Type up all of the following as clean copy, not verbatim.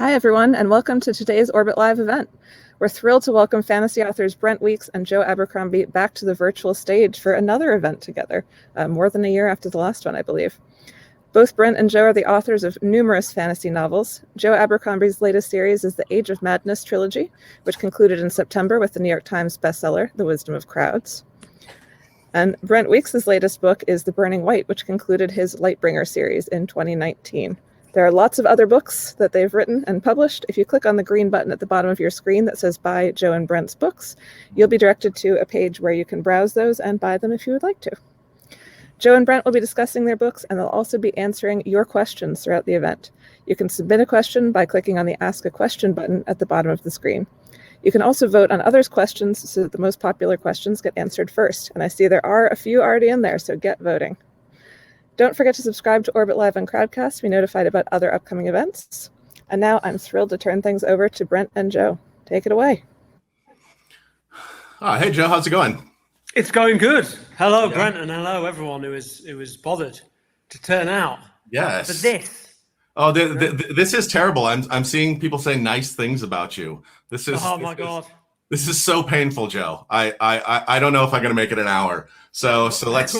Hi, everyone, and welcome to today's Orbit Live event. We're thrilled to welcome fantasy authors Brent Weeks and Joe Abercrombie back to the virtual stage for another event together, more than a year after the last one, I believe. Both Brent and Joe are the authors of numerous fantasy novels. Joe Abercrombie's latest series is the Age of Madness trilogy, which concluded in September with the New York Times bestseller, The Wisdom of Crowds. And Brent Weeks' latest book is The Burning White, which concluded his Lightbringer series in 2019. There are lots of other books that they've written and published. If you click on the green button at the bottom of your screen that says Buy Joe and Brent's Books, you'll be directed to a page where you can browse those and buy them if you would like to. Joe and Brent will be discussing their books, and they'll also be answering your questions throughout the event. You can submit a question by clicking on the Ask a Question button at the bottom of the screen. You can also vote on others' questions so that the most popular questions get answered first. And I see there are a few already in there, so get voting. Don't forget to subscribe to Orbit Live and Crowdcast to be notified about other upcoming events. And now I'm thrilled to turn things over to Brent and Joe. Take it away. Oh, hey, Joe, how's it going? It's going good. Hello, yeah. Brent, and hello, everyone who was bothered to turn out. Yes. For this. Oh, this is terrible. I'm seeing people say nice things about you. This is. Oh my God. This is so painful, Joe. I don't know if I'm going to make it an hour. So let's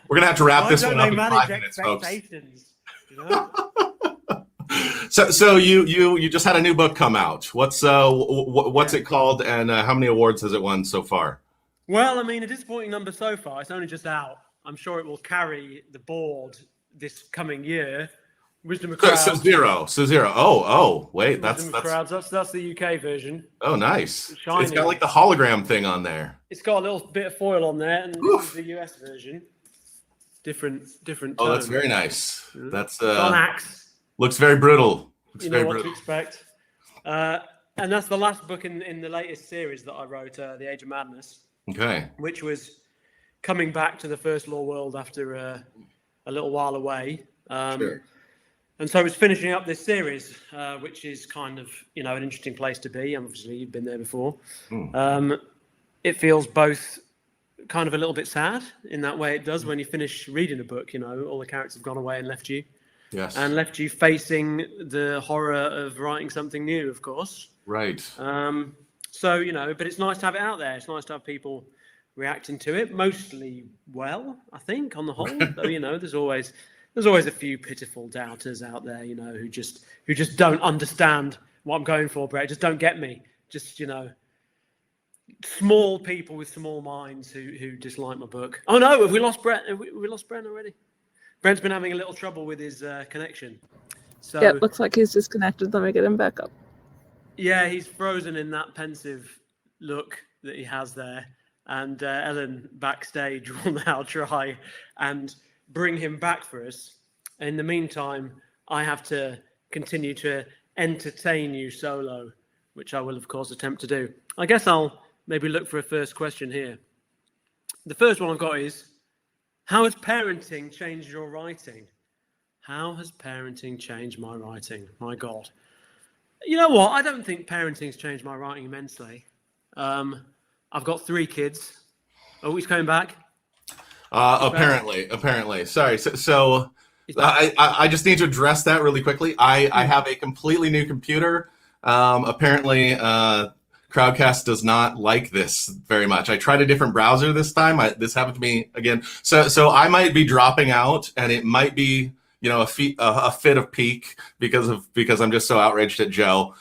we're going to have to wrap this one up in 5 minutes, folks. You know? So you just had a new book come out. What's it called, and how many awards has it won so far? Well, I mean, a disappointing number so far. It's only just out. I'm sure it will carry the board this coming year. Wisdom of Crowds. So zero. Oh, wait, that's Crowds. That's the UK version. Oh, nice. Shiny. It's got like the hologram thing on there. It's got a little bit of foil on there, and this is the US version. Different. Oh, that's very nice. That's on axe. Looks very brutal. You know what to expect. And that's the last book in the latest series that I wrote, The Age of Madness. Okay. Which was coming back to the First Law world after a little while away. Sure. And so it's finishing up this series, which is kind of, an interesting place to be. Obviously, you've been there before. It feels both kind of a little bit sad in that way it does when you finish reading a book, all the characters have gone away and left you. Yes. And left you facing the horror of writing something new, of course. Right. So, but it's nice to have it out there. It's nice to have people reacting to it, mostly well, I think, on the whole. Though, there's always a few pitiful doubters out there, who just don't understand what I'm going for, Brett. Just don't get me. Just, small people with small minds who dislike my book. Oh no, have we lost Brett? Have we lost Brent already? Brent's been having a little trouble with his connection. So yeah, it looks like he's disconnected. Let me get him back up. Yeah, he's frozen in that pensive look that he has there. And Ellen backstage will now try and bring him back for us. In the meantime, I have to continue to entertain you solo, which I will, of course, attempt to do. I guess I'll maybe look for a first question here. The first one I've got is, how has parenting changed your writing? How has parenting changed my writing? My God. You know what? I don't think parenting's changed my writing immensely. I've got 3 kids. Oh, he's coming back? Apparently. Sorry. So I just need to address that really quickly. I have a completely new computer. Apparently, Crowdcast does not like this very much. I tried a different browser this time. This happened to me again. So I might be dropping out, and it might be a fit of pique because I'm just so outraged at Joe,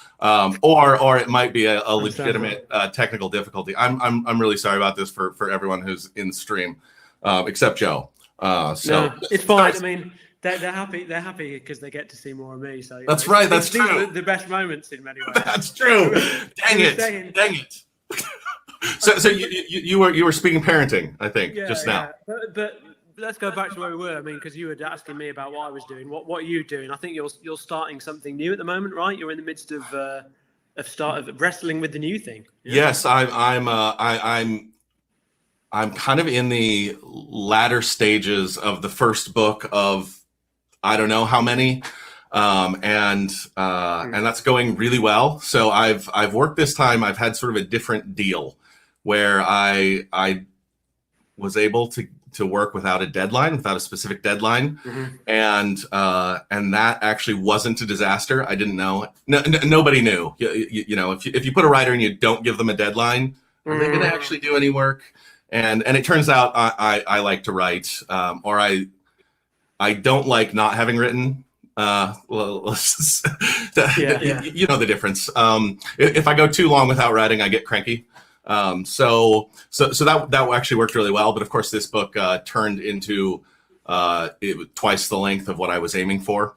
or it might be a legitimate technical difficulty. I'm really sorry about this for everyone who's in the stream, except Joe. No, it's fine. I mean, they're happy. They're happy because they get to see more of me. So that's right. That's true. The best moments in many ways. That's true. Dang it. So you were speaking parenting, I think, just now. But let's go back to where we were. I mean, because you were asking me about what I was doing. What are you doing? I think you're starting something new at the moment, right? You're in the midst of wrestling with the new thing. Yeah. Yes, I'm kind of in the latter stages of the first book of I don't know how many, and that's going really well. So I've worked this time. I've had sort of a different deal where I was able to to work without a deadline, without a specific deadline, and that actually wasn't a disaster. I didn't know. Nobody knew. You know, if you put a writer and you don't give them a deadline, are they going to actually do any work? And it turns out I like to write, or I don't like not having written. You know the difference. If I go too long without writing, I get cranky. So that actually worked really well. But of course, this book turned into twice the length of what I was aiming for,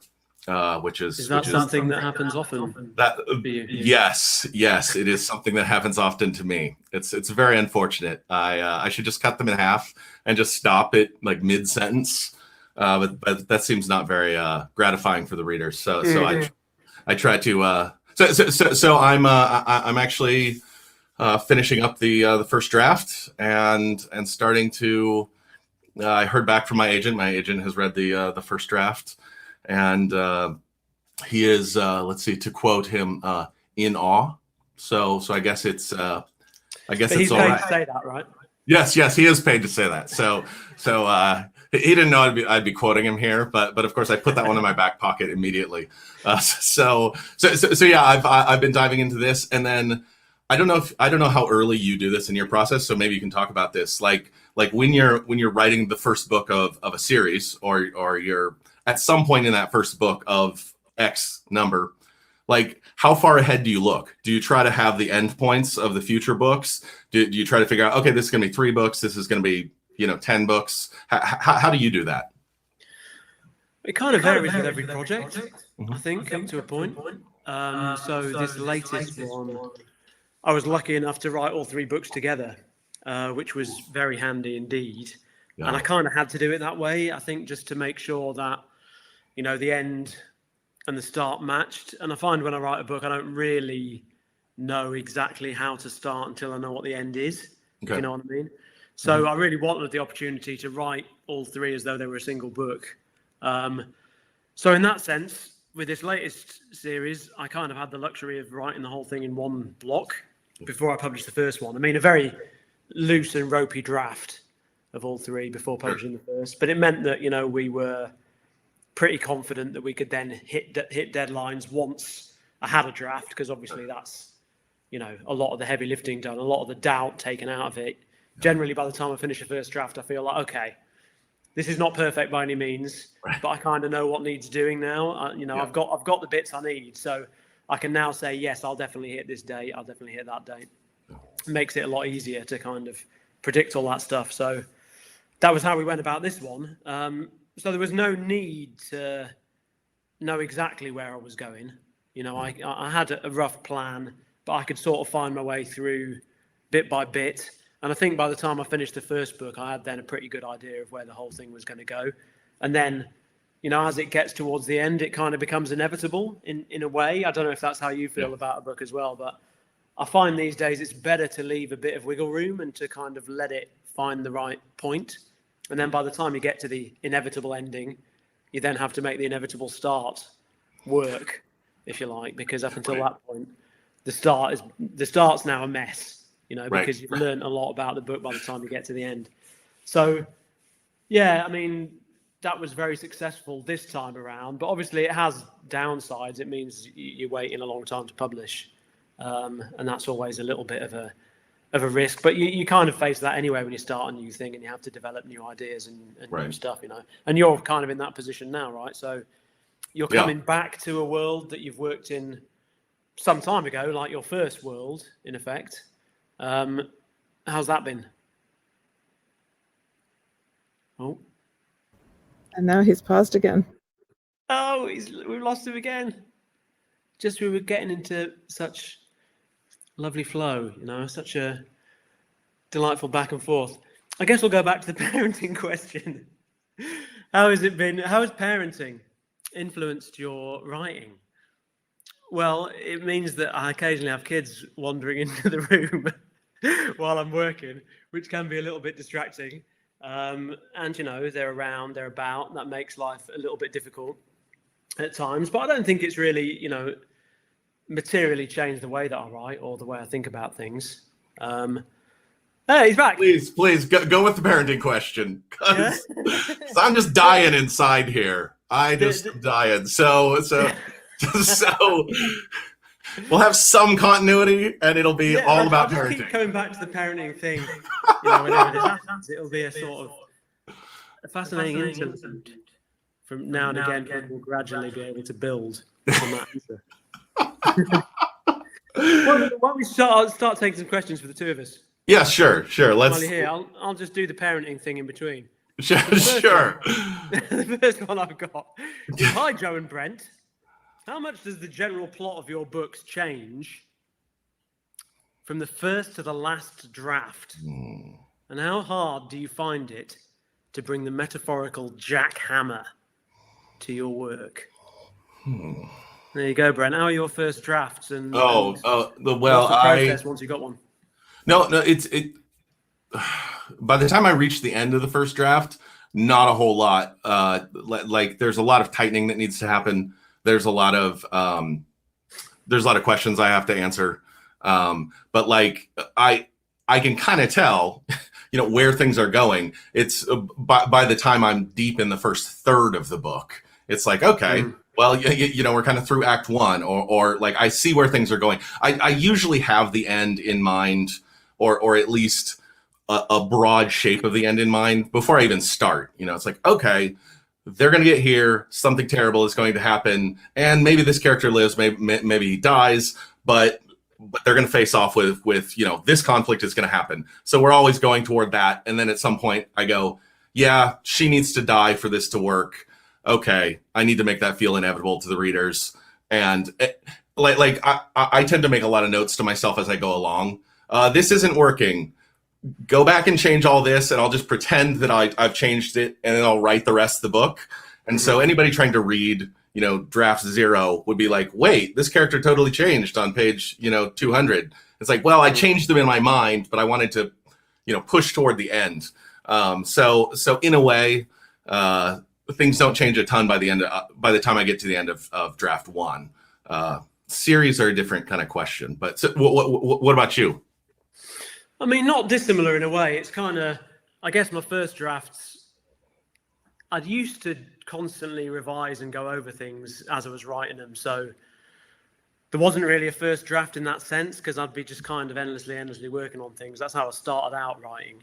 which is something that happens often? Yes, it is something that happens often to me. It's very unfortunate. I should just cut them in half and just stop it like mid sentence. But that seems not very gratifying for the readers. So I try to. So I'm actually finishing up the first draft and starting to. I heard back from my agent. My agent has read the first draft, and he is let's see, to quote him, in awe. So I guess it's but he's all paid right. to say that, right? Yes, he is paid to say that. So he didn't know I'd be quoting him here, but of course I put that one in my back pocket immediately. So yeah, I've been diving into this, and then I don't know how early you do this in your process. So maybe you can talk about this, like when you're writing the first book of a series, or you're at some point in that first book of X number. Like, how far ahead do you look? Do you try to have the end points of the future books? Do you try to figure out, okay, this is going to be 3 books. This is going to be, 10 books. How do you do that? It kind of varies with every project, I think, up to a point. So this latest one, I was lucky enough to write all 3 books together, which was very handy indeed. Yeah. And I kind of had to do it that way, I think, just to make sure that, the end and the start matched. And I find when I write a book, I don't really know exactly how to start until I know what the end is. Okay. If you know what I mean? So I really wanted the opportunity to write all 3 as though they were a single book. So in that sense, with this latest series, I kind of had the luxury of writing the whole thing in one block before I published the first one. I mean, a very loose and ropey draft of all 3 before publishing the first. But it meant that, we were pretty confident that we could then hit deadlines once I had a draft, because obviously that's, a lot of the heavy lifting done, a lot of the doubt taken out of it. Generally, by the time I finish the first draft, I feel like, okay, this is not perfect by any means, but I kind of know what needs doing now. I've got the bits I need, so I can now say, yes, I'll definitely hit this date. I'll definitely hit that date. It makes it a lot easier to kind of predict all that stuff. So that was how we went about this one. So there was no need to know exactly where I was going. I had a rough plan, but I could sort of find my way through bit by bit. And I think by the time I finished the first book, I had then a pretty good idea of where the whole thing was going to go. And then, as it gets towards the end, it kind of becomes inevitable in a way. I don't know if that's how you feel about a book as well, but I find these days it's better to leave a bit of wiggle room and to kind of let it find the right point. And then by the time you get to the inevitable ending, you then have to make the inevitable start work, if you like, because up until that point, the start's now a mess. Because you've learned a lot about the book by the time you get to the end. So, yeah, I mean, that was very successful this time around, but obviously it has downsides. It means you're waiting a long time to publish, and that's always a little bit of a risk. But you kind of face that anyway when you start a new thing and you have to develop new ideas and new stuff, And you're kind of in that position now, right? So you're coming back to a world that you've worked in some time ago, like your first world, in effect. How's that been? Oh. And now he's paused again. Oh, we've lost him again. Just we were getting into such lovely flow, such a delightful back and forth. I guess we'll go back to the parenting question. How has it been? How has parenting influenced your writing? Well, it means that I occasionally have kids wandering into the room while I'm working, which can be a little bit distracting. And, they're around, they're about. That makes life a little bit difficult at times. But I don't think it's really, materially changed the way that I write or the way I think about things. Hey, he's back. Please go with the parenting question, because I'm just dying inside here. I'm dying. So we'll have some continuity, and it'll be all about I'll parenting. Keep going back to the parenting thing. Whenever this happens, it'll be a sort of a fascinating interlude. From now and again, people will gradually be able to build on that answer. Why don't we start taking some questions for the two of us? Yeah, sure. Let's. While you're here, I'll just do the parenting thing in between. Sure. The first one I've got. Hi, Joe and Brent. How much does the general plot of your books change from the first to the last draft? And how hard do you find it to bring the metaphorical jackhammer to your work? There you go, Brent. How are your first drafts? And what's the process once you got one? No, by the time I reached the end of the first draft, not a whole lot. Like there's a lot of tightening that needs to happen. There's a lot of questions I have to answer. But like I can kind of tell, where things are going. It's by the time I'm deep in the first third of the book, it's like, okay, well, we're kind of through act one, or like I see where things are going. I usually have the end in mind, or at least a broad shape of the end in mind before I even start. It's like, okay, they're going to get here. Something terrible is going to happen. And maybe this character lives, maybe he dies, but they're going to face off with, this conflict is going to happen. So we're always going toward that. And then at some point I go, yeah, she needs to die for this to work. Okay, I need to make that feel inevitable to the readers. And I tend to make a lot of notes to myself as I go along. This isn't working. Go back and change all this, and I'll just pretend that I've changed it, and then I'll write the rest of the book. And so anybody trying to read, draft 0 would be like, wait, this character totally changed on page, 200. It's like, well, I changed them in my mind, but I wanted to, push toward the end. So in a way, things don't change a ton by the time I get to the end of draft 1. Series are a different kind of question, but so, what about you? I mean, not dissimilar in a way. It's kind of, I guess my first drafts, I'd used to constantly revise and go over things as I was writing them. So there wasn't really a first draft in that sense, because I'd be just kind of endlessly working on things. That's how I started out writing.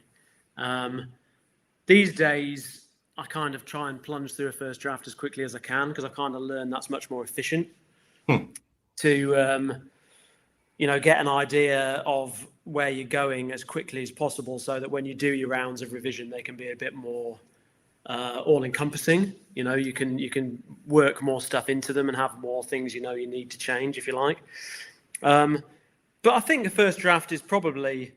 These days, I kind of try and plunge through a first draft as quickly as I can, because I kind of learned that's much more efficient to, get an idea of where you're going as quickly as possible, so that when you do your rounds of revision, they can be a bit more all-encompassing. You can work more stuff into them and have more things you need to change, if you like. But I think the first draft is probably,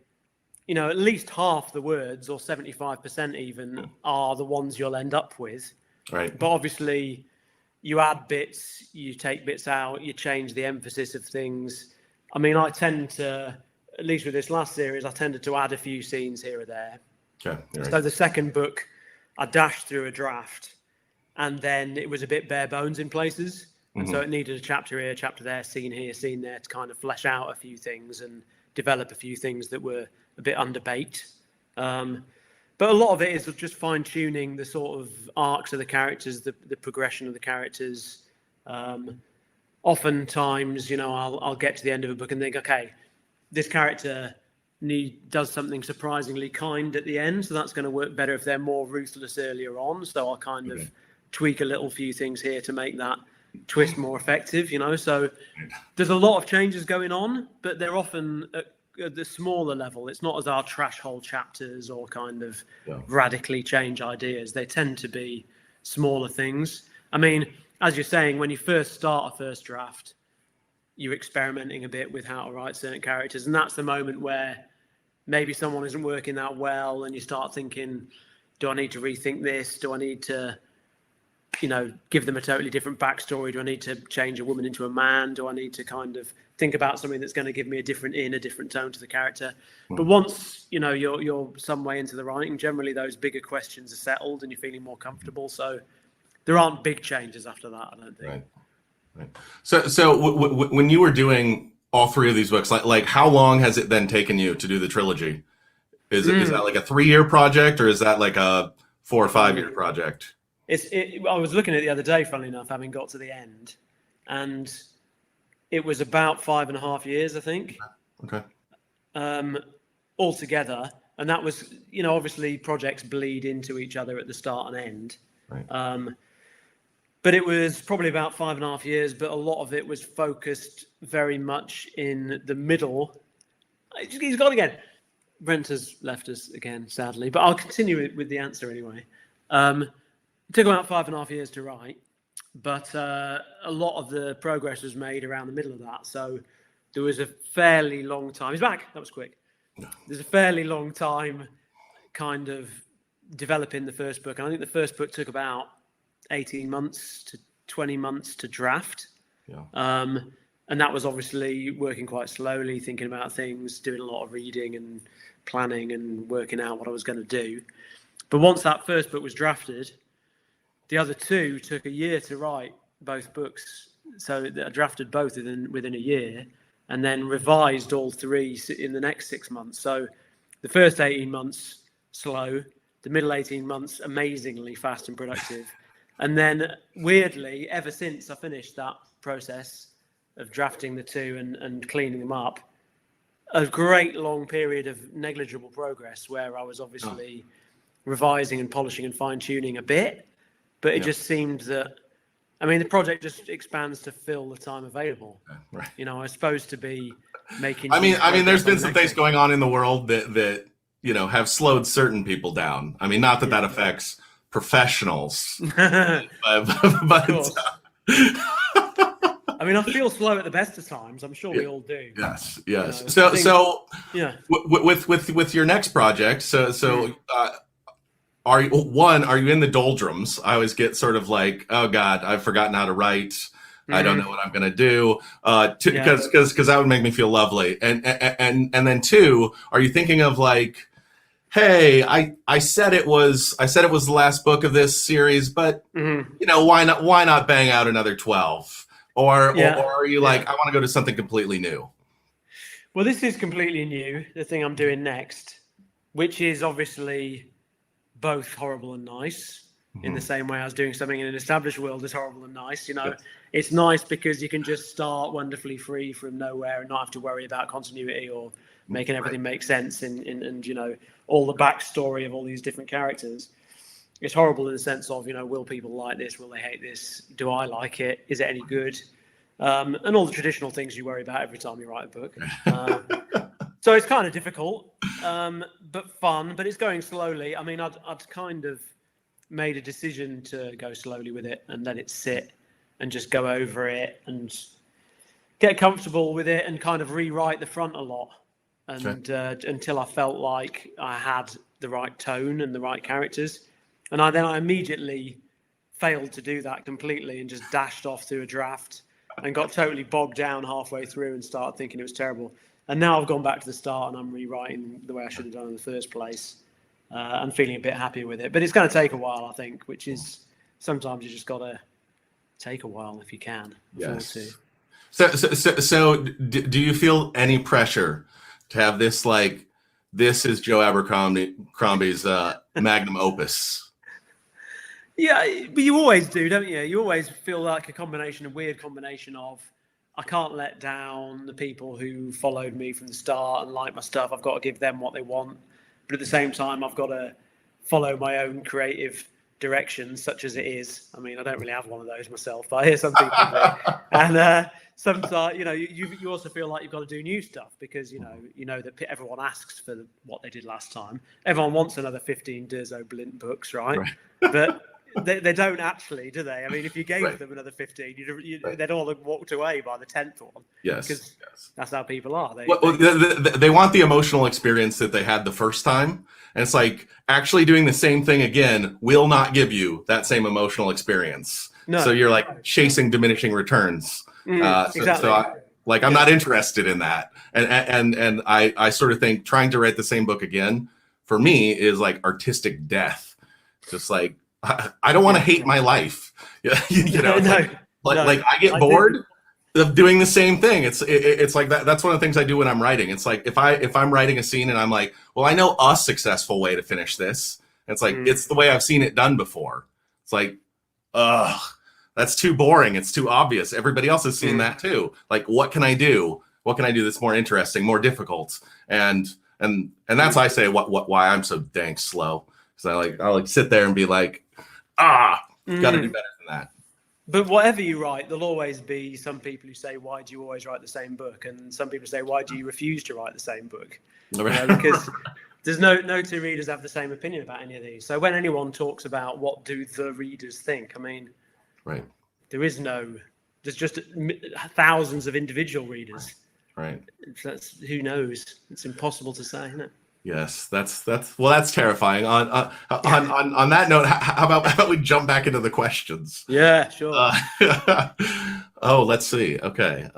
at least half the words, or 75% even, are the ones you'll end up with. Right. But obviously, you add bits, you take bits out, you change the emphasis of things. I mean, I tend to, at least with this last series, I tended to add a few scenes here or there. Okay. Right. So the second book, I dashed through a draft, and then it was a bit bare bones in places. And so it needed a chapter here, chapter there, scene here, scene there, to kind of flesh out a few things and develop a few things that were a bit underbaked. But a lot of it is just fine-tuning the sort of arcs of the characters, the progression of the characters. Oftentimes, I'll get to the end of a book and think, okay, this character does something surprisingly kind at the end, so that's going to work better if they're more ruthless earlier on. So I'll kind of tweak a little few things here to make that twist more effective, So there's a lot of changes going on, but they're often at the smaller level. It's not as our trash hole chapters or kind of radically change ideas. They tend to be smaller things. I mean, as you're saying, when you first start a first draft, you're experimenting a bit with how to write certain characters. And that's the moment where maybe someone isn't working that well, and you start thinking, do I need to rethink this? Do I need to, give them a totally different backstory? Do I need to change a woman into a man? Do I need to kind of think about something that's going to give me a different tone to the character? But once, you're some way into the writing, generally those bigger questions are settled and you're feeling more comfortable. So there aren't big changes after that, I don't think. Right. So when you were doing all three of these books, like how long has it then taken you to do the trilogy? Is that like a 3-year project, or is that like a 4 or 5 year project? I was looking at it the other day, funnily enough, having got to the end, and it was about 5.5 years, I think. Okay. Altogether, and that was, obviously projects bleed into each other at the start and end. Right. But it was probably about 5.5 years, but a lot of it was focused very much in the middle. He's gone again. Brent has left us again, sadly, but I'll continue with the answer anyway. It took about 5.5 years to write, but a lot of the progress was made around the middle of that. So there was a fairly long time. He's back. That was quick. There's a fairly long time kind of developing the first book. And I think the first book took about 18 months to 20 months to draft. Yeah. And that was obviously working quite slowly, thinking about things, doing a lot of reading and planning and working out what I was going to do. But once that first book was drafted, the other two took a year to write, both books. So I drafted both within a year, and then revised all three in the next 6 months. So the first 18 months, slow. The middle 18 months, amazingly fast and productive. And then, weirdly, ever since I finished that process of drafting the two and cleaning them up, a great long period of negligible progress where I was obviously revising and polishing and fine-tuning a bit. But it just seemed that, the project just expands to fill the time available. Right. I was supposed to be making... there's been some things going on in the world that have slowed certain people down. Not that affects professionals. but I feel slow at the best of times. I'm sure we all do. Yes. So with your next project, are you in the doldrums? I always get sort of like, oh God, I've forgotten how to write. I don't know what I'm going to do. Because that would make me feel lovely. And then 2, are you thinking of like, hey, I said it was the last book of this series, but why not bang out another 12? Or are you like, I want to go to something completely new? Well, this is completely new, the thing I'm doing next, which is obviously both horrible and nice in the same way I was doing something in an established world is horrible and nice. It's nice because you can just start wonderfully free from nowhere and not have to worry about continuity or making everything make sense and all the backstory of all these different characters. It's horrible in the sense of, will people like this? Will they hate this? Do I like it? Is it any good? And all the traditional things you worry about every time you write a book. So it's kind of difficult, but fun, but it's going slowly. I'd kind of made a decision to go slowly with it and let it sit and just go over it and get comfortable with it and kind of rewrite the front a lot. And until I felt like I had the right tone and the right characters. And I immediately failed to do that completely and just dashed off through a draft and got totally bogged down halfway through and started thinking it was terrible. And now I've gone back to the start and I'm rewriting the way I should have done in the first place. I'm feeling a bit happier with it. But it's going to take a while, I think, which is sometimes you just got to take a while if you can. Yes. So do you feel any pressure to have this, like, this is Joe Abercrombie's magnum opus? Yeah, but you always do, don't you? You always feel like a weird combination of, I can't let down the people who followed me from the start and like my stuff. I've got to give them what they want. But at the same time, I've got to follow my own creative direction, such as it is. I don't really have one of those myself, but I hear some people do. And sometimes, you also feel like you've got to do new stuff because, you know that everyone asks for what they did last time. Everyone wants another 15 Durzo Blint books, right? But they don't actually, do they? If you gave them another 15, they'd all have walked away by the 10th one. Yes. Because that's how people are. They want the emotional experience that they had the first time. And it's like, actually doing the same thing again will not give you that same emotional experience. No. So you're like chasing diminishing returns. Exactly. I'm not interested in that. And I sort of think trying to write the same book again, for me, is like artistic death. Just like, I don't want to hate my life. I get bored. of doing the same thing. It's like that. That's one of the things I do when I'm writing. It's like if I'm writing a scene and I'm like, well, I know a successful way to finish this. It's like it's the way I've seen it done before. It's like, ugh, that's too boring. It's too obvious. Everybody else has seen that too. Like, what can I do? What can I do that's more interesting, more difficult? And that's I say why I'm so dang slow. Because I'll sit there and be like, got to do better than that. But whatever you write, there'll always be some people who say, why do you always write the same book? And some people say, why do you refuse to write the same book? Because there's no two readers have the same opinion about any of these. So when anyone talks about what do the readers think, I mean, right. There's just thousands of individual readers. Right. Who knows? It's impossible to say, isn't it? Yes, that's terrifying. On that note, how about we jump back into the questions? Yeah, sure. Let's see. Okay.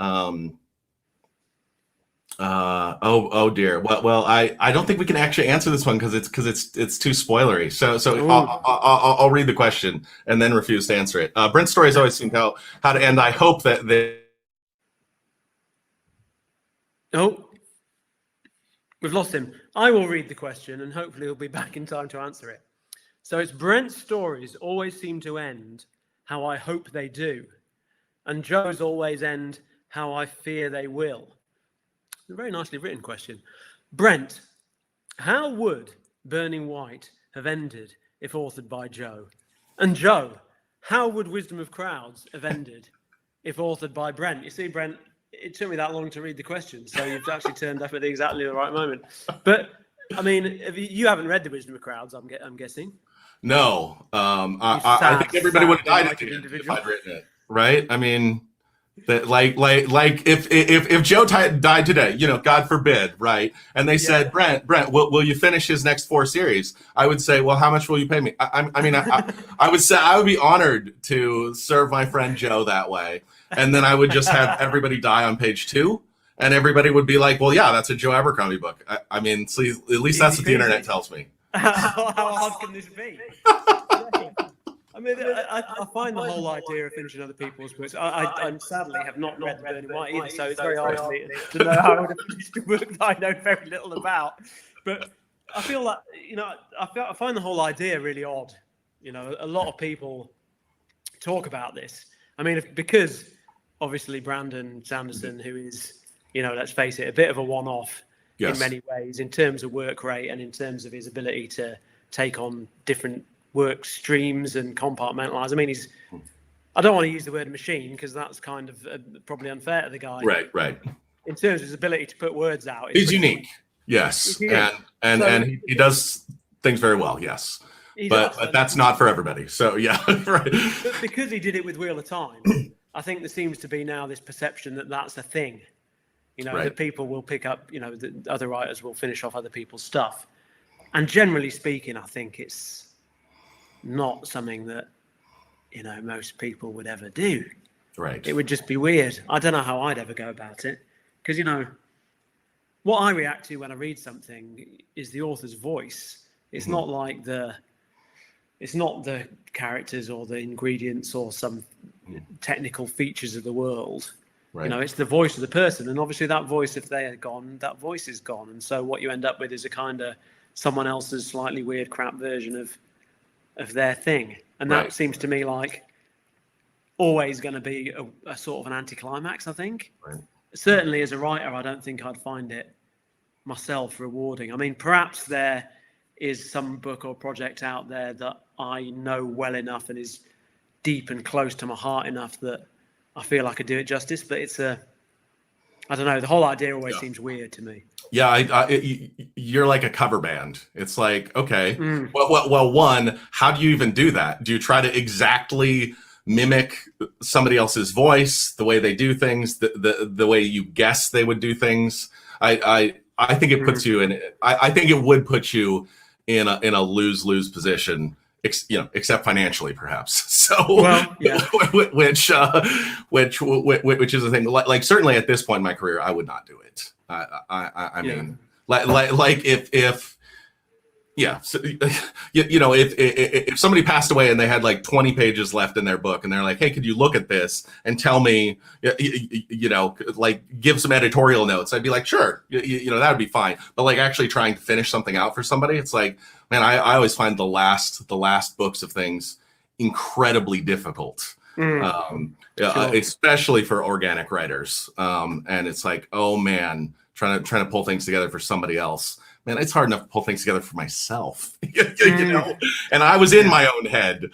Oh dear. Well, I don't think we can actually answer this one because it's too spoilery. So I'll read the question and then refuse to answer it. Brent's stories always seem how to end. I hope that they. Oh. We've lost him. I will read the question and hopefully he'll be back in time to answer it. So it's Brent's stories always seem to end how I hope they do. And Joe's always end how I fear they will. A very nicely written question. Brent, how would Burning White have ended if authored by Joe? And Joe, how would Wisdom of Crowds have ended if authored by Brent? You see, Brent, it took me that long to read the question, so you've actually turned up at exactly the right moment. But I mean, you haven't read the Wisdom of Crowds, I'm guessing. No, I think everybody would have died at the end if I'd written it, right? I mean, that like if Joe died today, God forbid, right? And they said, Brent, will you finish his next 4 series? I would say, well, how much will you pay me? I would say I would be honored to serve my friend Joe that way. And then I would just have everybody die on page 2. And everybody would be like, well, yeah, that's a Joe Abercrombie book. I mean, at least that's what the internet tells me. How hard can this be? I mean, I find the whole idea of finishing other people's books. I sadly have not read Burning White either, so it's very hard for me to know how I would have finished a book that I know very little about. But I feel like, I find the whole idea really odd. A lot of people talk about this. I mean, because obviously Brandon Sanderson, who is, let's face it, a bit of a one-off in many ways in terms of work rate and in terms of his ability to take on different work streams and compartmentalize. I mean, I don't want to use the word machine because that's kind of probably unfair to the guy. Right. In terms of his ability to put words out. He's unique. Yes. And he does things very well. Yes. But that's not for everybody. So yeah. Right. But because he did it with Wheel of Time, I think there seems to be now this perception that that's a thing, that people will pick up, that other writers will finish off other people's stuff. And generally speaking, I think it's not something that most people would ever do. Right. It would just be weird. I don't know how I'd ever go about it because what I react to when I read something is the author's voice. It's not like it's not the characters or the ingredients or some technical features of the world. Right. It's the voice of the person, and obviously that voice, if they are gone, that voice is gone, and so what you end up with is a kind of someone else's slightly weird crap version of their thing. And that seems to me like always going to be a sort of an anticlimax, I think. Right. Certainly as a writer, I don't think I'd find it myself rewarding. I mean, perhaps there is some book or project out there that I know well enough and is deep and close to my heart enough that I feel I could do it justice. But I don't know. The whole idea always seems weird to me. Yeah, you're like a cover band. It's like, okay, well, one, how do you even do that? Do you try to exactly mimic somebody else's voice, the way they do things, the way you guess they would do things? I think it puts you in. I think it would put you in a lose-lose position. Except financially, perhaps. So, which is the thing. Like certainly at this point in my career, I would not do it. I mean, like if Yeah, so, if somebody passed away and they had like 20 pages left in their book, and they're like, "Hey, could you look at this and tell me, like give some editorial notes?" I'd be like, "Sure, that would be fine." But like actually trying to finish something out for somebody, it's like, man, I always find the last books of things incredibly difficult, especially for organic writers. And it's like, oh man, trying to pull things together for somebody else. Man, it's hard enough to pull things together for myself, and I was in my own head.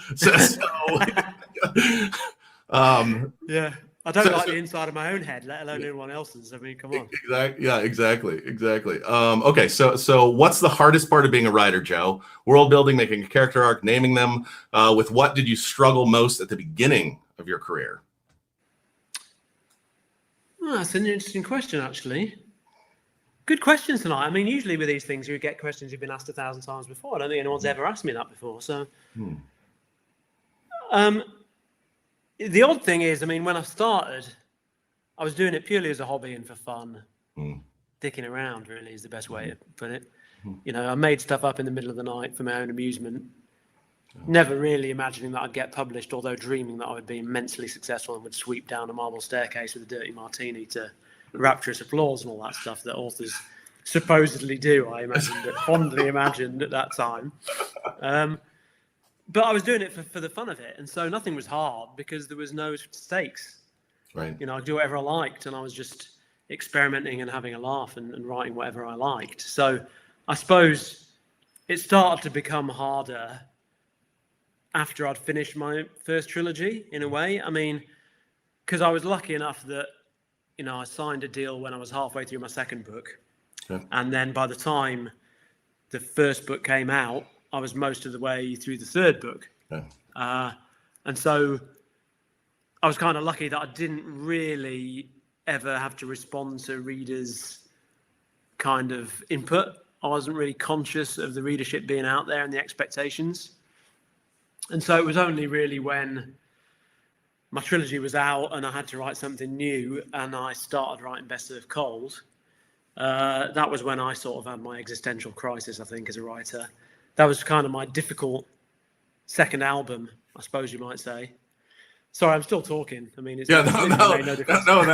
Yeah, I don't like the inside of my own head, let alone anyone else's. I mean, come on. Exactly. Okay, so what's the hardest part of being a writer, Joe? World building, making a character arc, naming them. With what did you struggle most at the beginning of your career? Oh, that's an interesting question, actually. Good questions tonight. I mean, usually with these things, you get questions you've been asked 1,000 times before. I don't think anyone's ever asked me that before. So, the odd thing is, I mean, when I started, I was doing it purely as a hobby and for fun. Dicking around, really, is the best way to put it. I made stuff up in the middle of the night for my own amusement. Never really imagining that I'd get published, although dreaming that I would be immensely successful and would sweep down a marble staircase with a dirty martini to rapturous applause and all that stuff that authors supposedly do. I fondly imagined at that time. But I was doing it for the fun of it. And so nothing was hard because there was no stakes. Right. I'd do whatever I liked, and I was just experimenting and having a laugh and writing whatever I liked. So I suppose it started to become harder after I'd finished my first trilogy, in a way. I mean, because I was lucky enough that, I signed a deal when I was halfway through my second book. Okay. And then by the time the first book came out, I was most of the way through the third book. Okay. And so I was kind of lucky that I didn't really ever have to respond to readers' kind of input. I wasn't really conscious of the readership being out there and the expectations. And so it was only really when my trilogy was out and I had to write something new and I started writing Best Served Cold. That was when I sort of had my existential crisis, I think, as a writer. That was kind of my difficult second album, I suppose you might say. Sorry, I'm still talking. I mean, it's no difference. No,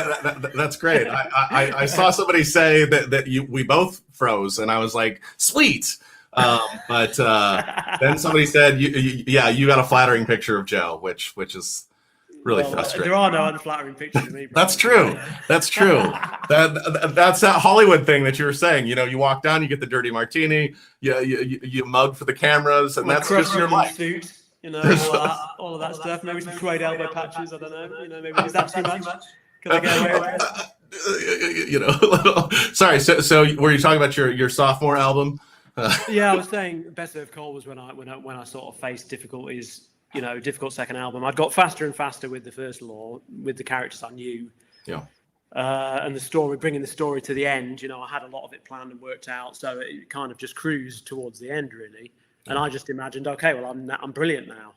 that's great. I saw somebody say that we both froze, and I was like, sweet. But then somebody said, you got a flattering picture of Joe, which is really frustrating. There are no unflattering pictures of me. That's true. That's that's that Hollywood thing that you were saying. You walk down, you get the dirty martini, you mug for the cameras, and that's just your life. Suit, all of that stuff. Maybe some suede elbow patches. I don't know. Maybe is that too much? Can I get away with it? Sorry. So were you talking about your sophomore album? Yeah, I was saying Best Served Cold was when I sort of faced difficulties. Difficult second album. I'd got faster and faster with the first law, with the characters I knew. Yeah. And the story, bringing the story to the end, I had a lot of it planned and worked out. So it kind of just cruised towards the end, really. And I just imagined, okay, well, I'm brilliant now.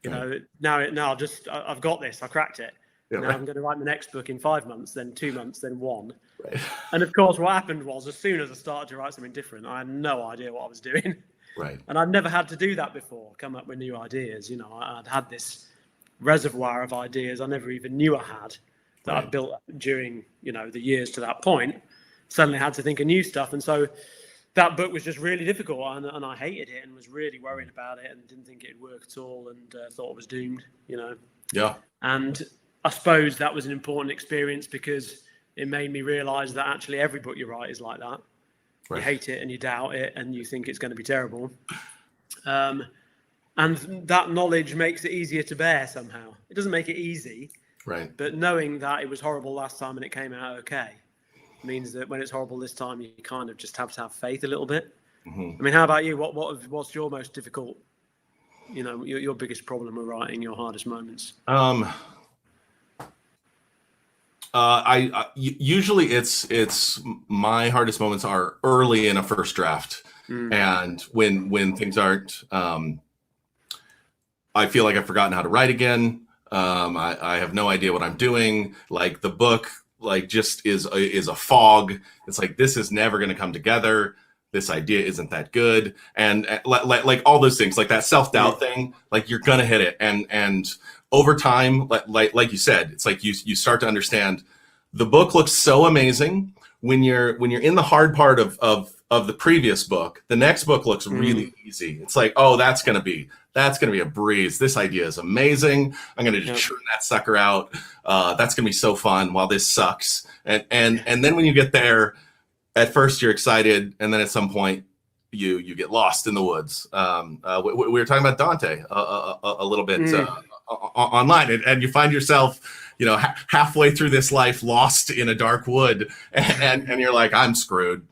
I've got this. I cracked it. Yeah, now I'm going to write the next book in 5 months, then 2 months, then 1. Right. And of course, what happened was, as soon as I started to write something different, I had no idea what I was doing. Right. And I'd never had to do that before, come up with new ideas. I'd had this reservoir of ideas I never even knew I had that I'd built up during, the years to that point. Suddenly had to think of new stuff. And so that book was just really difficult, and I hated it and was really worried about it and didn't think it'd work at all and thought it was doomed, Yeah. And I suppose that was an important experience because it made me realize that actually every book you write is like that. Right. You hate it and you doubt it and you think it's going to be terrible. And that knowledge makes it easier to bear somehow. It doesn't make it easy. Right. But knowing that it was horrible last time and it came out okay means that when it's horrible this time, you kind of just have to have faith a little bit. Mm-hmm. I mean, how about you? What's your most difficult, your biggest problem with writing, your hardest moments? I usually it's my hardest moments are early in a first draft, and when things aren't, I feel like I've forgotten how to write again. I have no idea what I'm doing. Like the book, just is a fog. It's like this is never going to come together. this idea isn't that good, and like all those things, like that self-doubt thing, like you're gonna hit it, and over time, like you said, it's like you start to understand the book looks so amazing when you're in the hard part of the previous book. The next book looks really easy. It's like, oh, that's gonna be a breeze. This idea is amazing. I'm gonna just churn that sucker out. That's gonna be so fun while this sucks. And then when you get there, at first you're excited, and then at some point you get lost in the woods. We were talking about Dante a little bit online, and you find yourself, halfway through this life lost in a dark wood, and you're like, I'm screwed.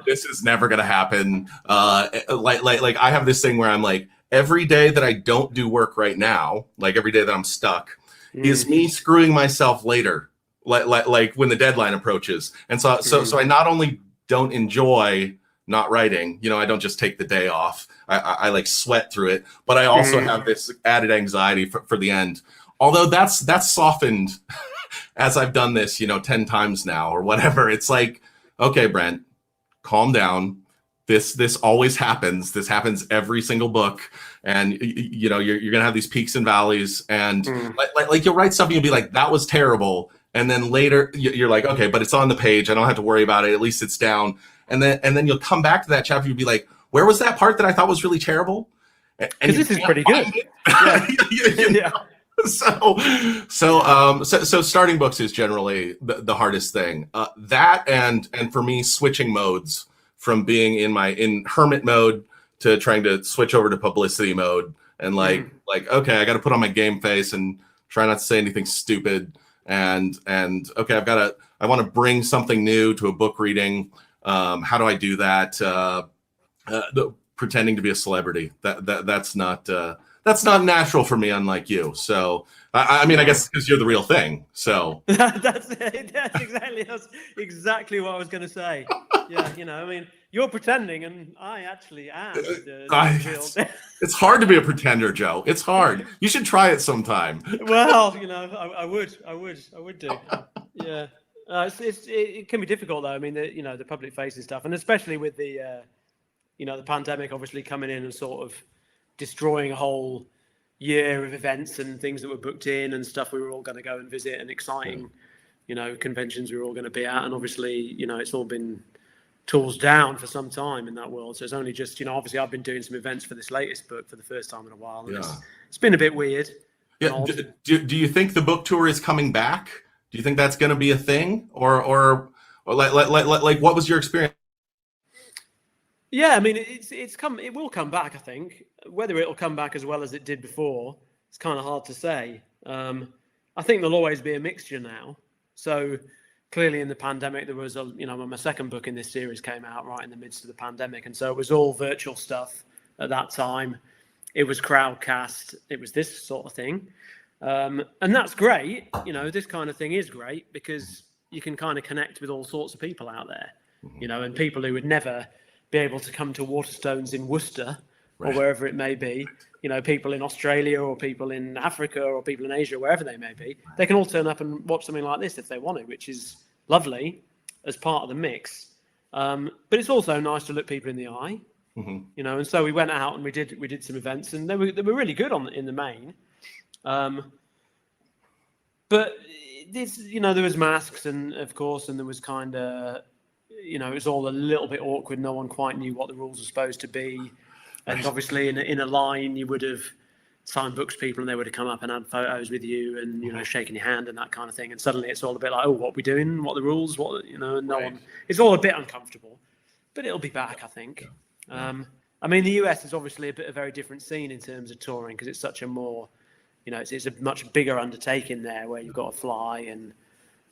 This is never gonna happen. Like I have this thing where I'm like, every day that I don't do work right now, like every day that I'm stuck, is me screwing myself later. Like when the deadline approaches. And so I not only don't enjoy not writing, I don't just take the day off. I like sweat through it, but I also have this added anxiety for the end. Although that's softened as I've done this, 10 times now or whatever. It's like, okay, Brent, calm down. This always happens. This happens every single book. And you're going to have these peaks and valleys, and like you'll write something and be like, that was terrible. And then later you're like, okay, but it's on the page. I don't have to worry about it. At least it's down. And then you'll come back to that chapter. You'll be like, where was that part that I thought was really terrible? Because this is pretty good. Yeah. So starting books is generally the hardest thing. That and for me, switching modes from being in hermit mode to trying to switch over to publicity mode, and like okay, I got to put on my game face and try not to say anything stupid. And okay, I want to bring something new to a book reading. How do I do that? Pretending to be a celebrity. That's not natural for me, unlike you. So I mean, I guess because you're the real thing. So that's exactly what I was going to say. Yeah, I mean, you're pretending, and I actually am. It's hard to be a pretender, Joe. It's hard. You should try it sometime. Well, I would do. Yeah, it can be difficult though. I mean, the public facing stuff, and especially with the the pandemic obviously coming in and sort of destroying a whole year of events and things that were booked in and stuff we were all going to go and visit, and exciting, conventions we were all going to be at, and obviously, it's all been tools down for some time in that world. So it's only just, obviously I've been doing some events for this latest book for the first time in a while, and it's been a bit weird. Yeah. Do you think the book tour is coming back? Do you think that's going to be a thing, or like what was your experience? Yeah, I mean, it will come back. I think whether it'll come back as well as it did before, it's kind of hard to say. I think there'll always be a mixture now. So clearly in the pandemic, there was my second book in this series came out right in the midst of the pandemic. And so it was all virtual stuff at that time. It was crowdcast. It was this sort of thing. And that's great. This kind of thing is great because you can kind of connect with all sorts of people out there, and people who would never be able to come to Waterstones in Worcester or wherever it may be, people in Australia or people in Africa or people in Asia, wherever they may be, they can all turn up and watch something like this if they want to, which is lovely as part of the mix. But it's also nice to look people in the eye, and so we went out and we did some events, and they were really good in the main. But this, there was masks and of course, and there was kind of, it was all a little bit awkward. No one quite knew what the rules were supposed to be. And obviously in a line, you would have signed books people and they would have come up and had photos with you and, shaking your hand and that kind of thing. And suddenly it's all a bit like, oh, what are we doing? What are the rules? And no one, it's all a bit uncomfortable, but it'll be back, I think. I mean, the US is obviously a very different scene in terms of touring because it's such a more, it's a much bigger undertaking there where you've got to fly, and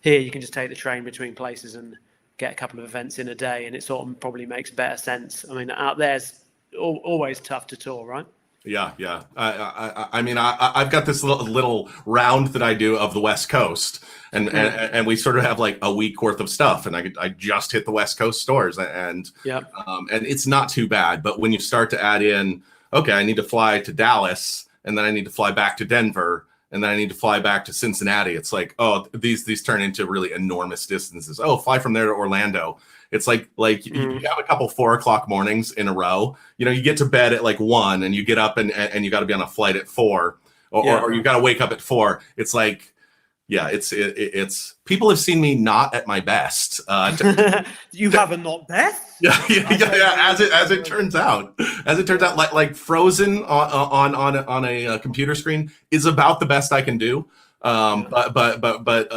here you can just take the train between places and get a couple of events in a day, and it sort of probably makes better sense. I mean, out there's always tough to tour, right? Yeah. I mean, I've got this little round that I do of the West Coast, and we sort of have like a week worth of stuff, and I just hit the West Coast stores, and it's not too bad. But when you start to add in, okay, I need to fly to Dallas, and then I need to fly back to Denver, and then I need to fly back to Cincinnati. It's like, oh, these turn into really enormous distances. Oh, fly from there to Orlando. It's like you have a couple 4 o'clock mornings in a row. You get to bed at like 1 and you get up and you got to be on a flight at 4 or you got to wake up at 4. It's like, yeah, it's people have seen me not at my best. You have a not best? Yeah. As it turns out, like Frozen on a computer screen is about the best I can do. But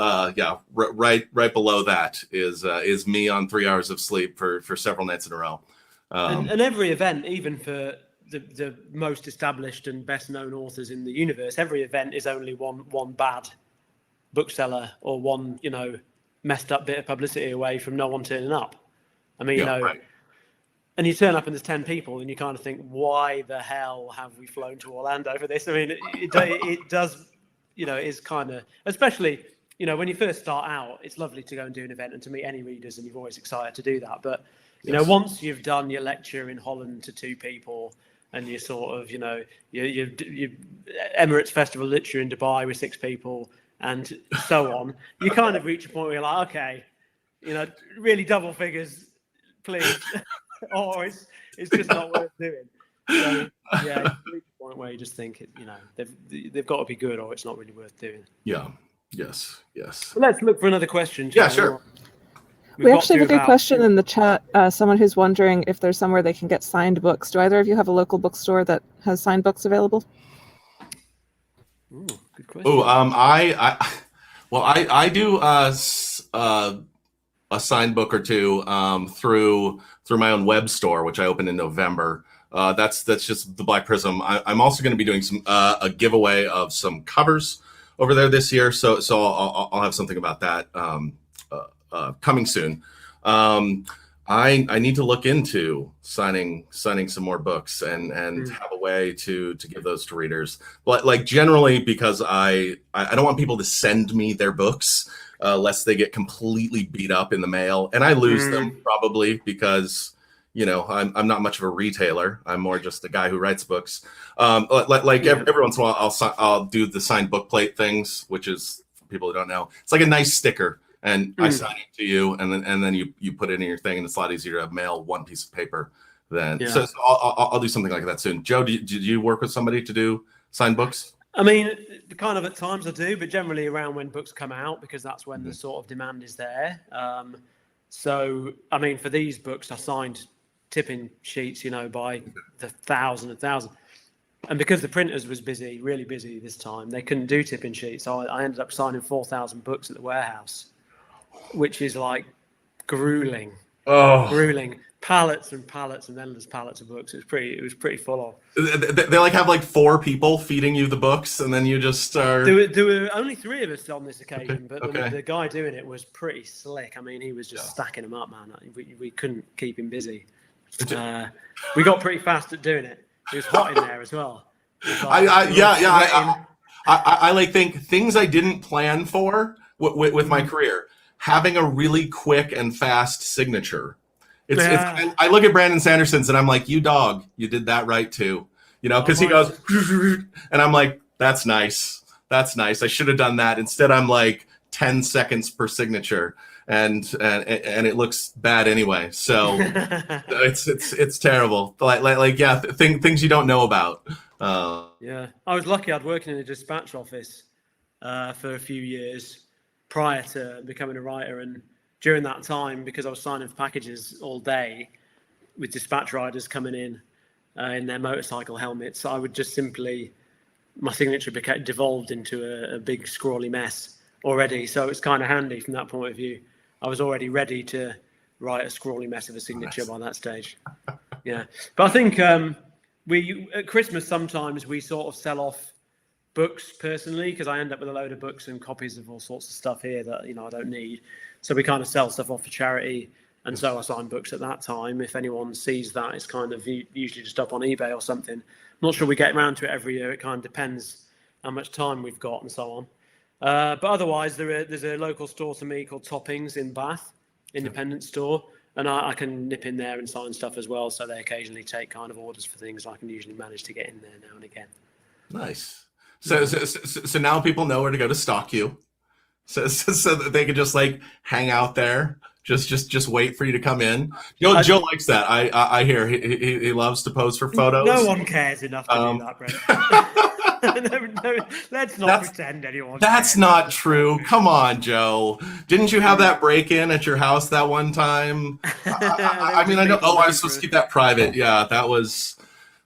right below that is me on 3 hours of sleep for several nights in a row. And every event, even for the most established and best known authors in the universe, every event is only one bad bookseller or one messed up bit of publicity away from no one turning up. I mean, right. And you turn up and there's 10 people and you kind of think, why the hell have we flown to Orlando for this? I mean, it does, it's kind of, especially, when you first start out, it's lovely to go and do an event and to meet any readers, and you're always excited to do that. But, once you've done your lecture in Holland to 2 people and you sort of, you Emirates Festival Literature in Dubai with 6 people, and so on, you kind of reach a point where you're like, okay, really double figures, please, or it's just not worth doing. So yeah, you reach a point where you just think, they've got to be good, or it's not really worth doing. Yeah. Yes. Well, let's look for another question. Yeah, sure. We actually have a good question in the chat. Someone who's wondering if there's somewhere they can get signed books. Do either of you have a local bookstore that has signed books available? Ooh, good question. I do a signed book or 2 through my own web store, which I opened in November. That's just the Black Prism. I'm also going to be doing some a giveaway of some covers over there this year, so I'll have something about that coming soon. I need to look into signing some more books and have a way to give those to readers. But like generally, because I don't want people to send me their books lest they get completely beat up in the mail, and I lose them probably because I'm not much of a retailer. I'm more just a guy who writes books. Every once in a while, I'll do the signed book plate things, which is, for people who don't know, it's like a nice sticker. And I sign it to you, and then you put it in your thing, and it's a lot easier to mail one piece of paper than. Yeah. So I'll do something like that soon. Joe, did you work with somebody to do signed books? I mean, kind of at times I do, but generally around when books come out, because that's when the sort of demand is there. So I mean, for these books, I signed tipping sheets, by the thousand. And because the printers was busy, really busy this time, they couldn't do tipping sheets. So I ended up signing 4,000 books at the warehouse, which is like grueling. Grueling. Pallets and pallets and endless pallets of books. It was pretty full on. They have like 4 people feeding you the books, and then you just start. There were only 3 of us on this occasion, but the guy doing it was pretty slick. I mean, he was just stacking them up, man. We couldn't keep him busy. We got pretty fast at doing it. It was hot in there as well. I like think things I didn't plan for with my career. Having a really quick and fast signature. I look at Brandon Sanderson's and I'm like, you dog, you did that right too. Because he goes, and I'm like, that's nice. I should have done that. Instead, I'm like 10 seconds per signature, and it looks bad anyway. So it's terrible. Things you don't know about. Yeah, I was lucky. I'd worked in a dispatch office for a few years prior to becoming a writer, and during that time, because I was signing for packages all day with dispatch riders coming in their motorcycle helmets, I would just simply, my signature devolved into a big scrawly mess already. So it's kind of handy from that point of view. I was already ready to write a scrawly mess of a signature by that stage. Yeah. But I think we at Christmas, sometimes we sort of sell off books personally, because I end up with a load of books and copies of all sorts of stuff here that I don't need. So we kind of sell stuff off for charity, and so I sign books at that time. If anyone sees that, it's kind of usually just up on eBay or something. I'm not sure we get around to it every year. It kind of depends how much time we've got and so on. But otherwise, there's a local store to me called Toppings in Bath, independent store, and I can nip in there and sign stuff as well. So they occasionally take kind of orders for things. I can usually manage to get in there now and again. Nice. So now people know where to go to stalk you. So that they could just like hang out there, Just wait for you to come in. Joe likes that. I hear he loves to pose for photos. No one cares enough to do that, Brent. no, let's not pretend anyone. That's cares. not true. Come on, Joe. Didn't you have that break-in at your house that one time? I mean, I know. Oh, I was supposed to keep that private. Yeah, that was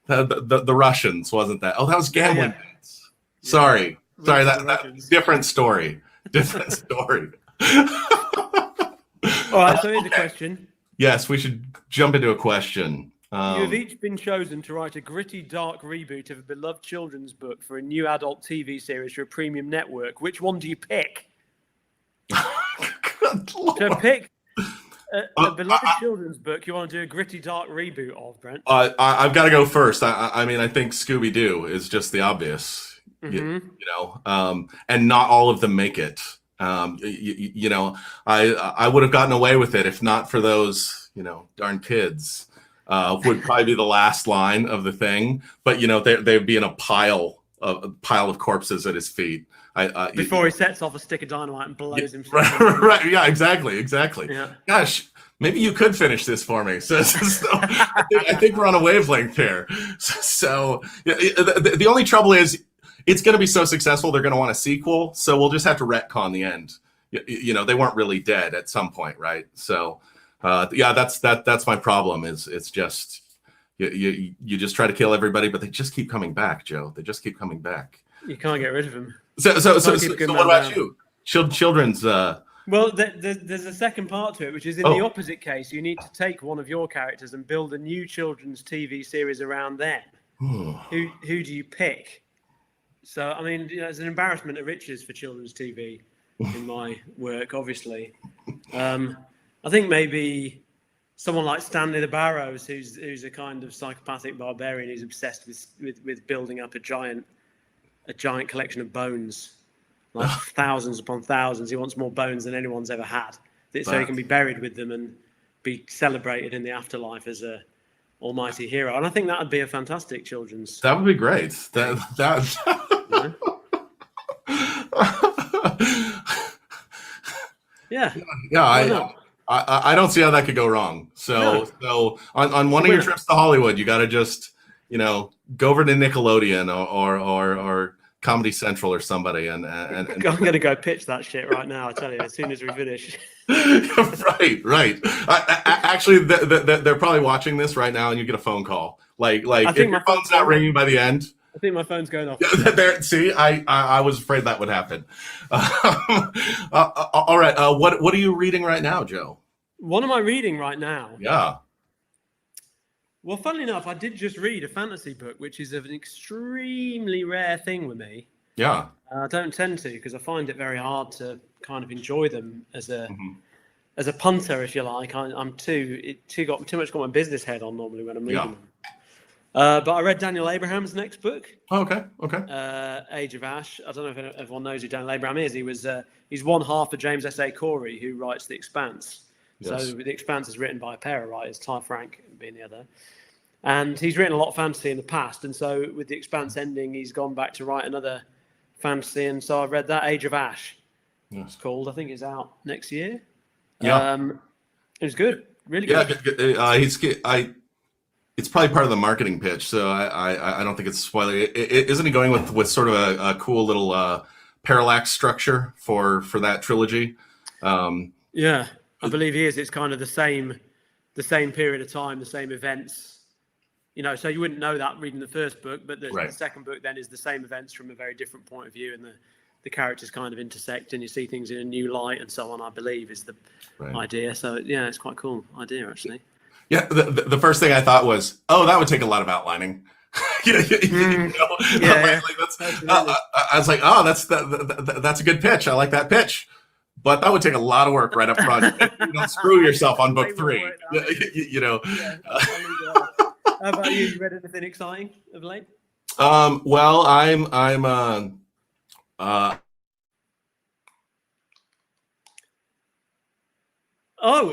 the Russians, wasn't that? Oh, that was gambling. Yeah. Sorry. That different story. Different story. All right, so here's a question. Yes, we should jump into a question. You have each been chosen to write a gritty, dark reboot of a beloved children's book for a new adult TV series for a premium network. Which one do you pick? Good Lord. To pick a beloved children's book you want to do a gritty, dark reboot of, Brent? I've got to go first. I mean, I think Scooby-Doo is just the obvious, you know, and not all of them make it. You know, I would have gotten away with it if not for those, you know, darn kids. Would probably be the last line of the thing, but you know, they'd be in a pile of corpses at his feet. Before he sets off a stick of dynamite and blows himself. Right. Yeah, exactly. Yeah. Gosh, maybe you could finish this for me. So I think we're on a wavelength here. So the only trouble is it's going to be so successful, they're going to want a sequel. So we'll just have to retcon the end. You know, they weren't really dead at some point, right? So yeah, that's my problem. It's just you just try to kill everybody, but they just keep coming back, Joe. They just keep coming back. You can't get rid of them. So what about you? Children's. Well, there's a second part to it, which is in the opposite case. You need to take one of your characters and build a new children's TV series around them. Who do you pick? So, I mean, you know, it's an embarrassment of riches for children's TV in my work, obviously. I think maybe someone like Stanley the Barrows, who's a kind of psychopathic barbarian who's obsessed with building up a giant collection of bones, like thousands upon thousands. He wants more bones than anyone's ever had, so he can be buried with them and be celebrated in the afterlife as a almighty hero. And I think that would be a fantastic children's. That would be great. That. Yeah. I don't see how that could go wrong. So on one of your trips to Hollywood, you got to just, you know, go over to Nickelodeon or Comedy Central or somebody and I'm going to go pitch that shit right now. I tell you, as soon as we finish. Right. Actually, they're probably watching this right now, and you get a phone call. Like if your phone's not ringing by the end. I think my phone's going off. See, I was afraid that would happen. All right. What are you reading right now, Joe? What am I reading right now? Yeah. Well, funnily enough, I did just read a fantasy book, which is an extremely rare thing with me. Yeah. I don't tend to, because I find it very hard to kind of enjoy them as a punter, if you like. I'm too much got my business head on normally when I'm reading them. But I read Daniel Abraham's next book. Oh, okay. Age of Ash. I don't know if everyone knows who Daniel Abraham is. He's one half of James S.A. Corey, who writes The Expanse. Yes. So The Expanse is written by a pair of writers, Ty Frank being the other. And he's written a lot of fantasy in the past. And so with The Expanse ending, he's gone back to write another fantasy. And so I read that, Age of Ash. Yes. It's called. I think it's out next year. Yeah. It was good. Really good. Yeah, it's probably part of the marketing pitch, so I don't think it's spoiler. Isn't he going with sort of a cool little parallax structure for that trilogy? Yeah, I believe he is. It's kind of the same period of time, the same events. You know, so you wouldn't know that reading the first book, but the second book then is the same events from a very different point of view, and the characters kind of intersect, and you see things in a new light, and so on. I believe is the idea. So yeah, it's quite a cool idea actually. Yeah, the first thing I thought was, that would take a lot of outlining. I was like, that's a good pitch. I like that pitch, but that would take a lot of work right up front. You don't screw yourself on book 3. You know. How about you? You read anything exciting of late? Well, I'm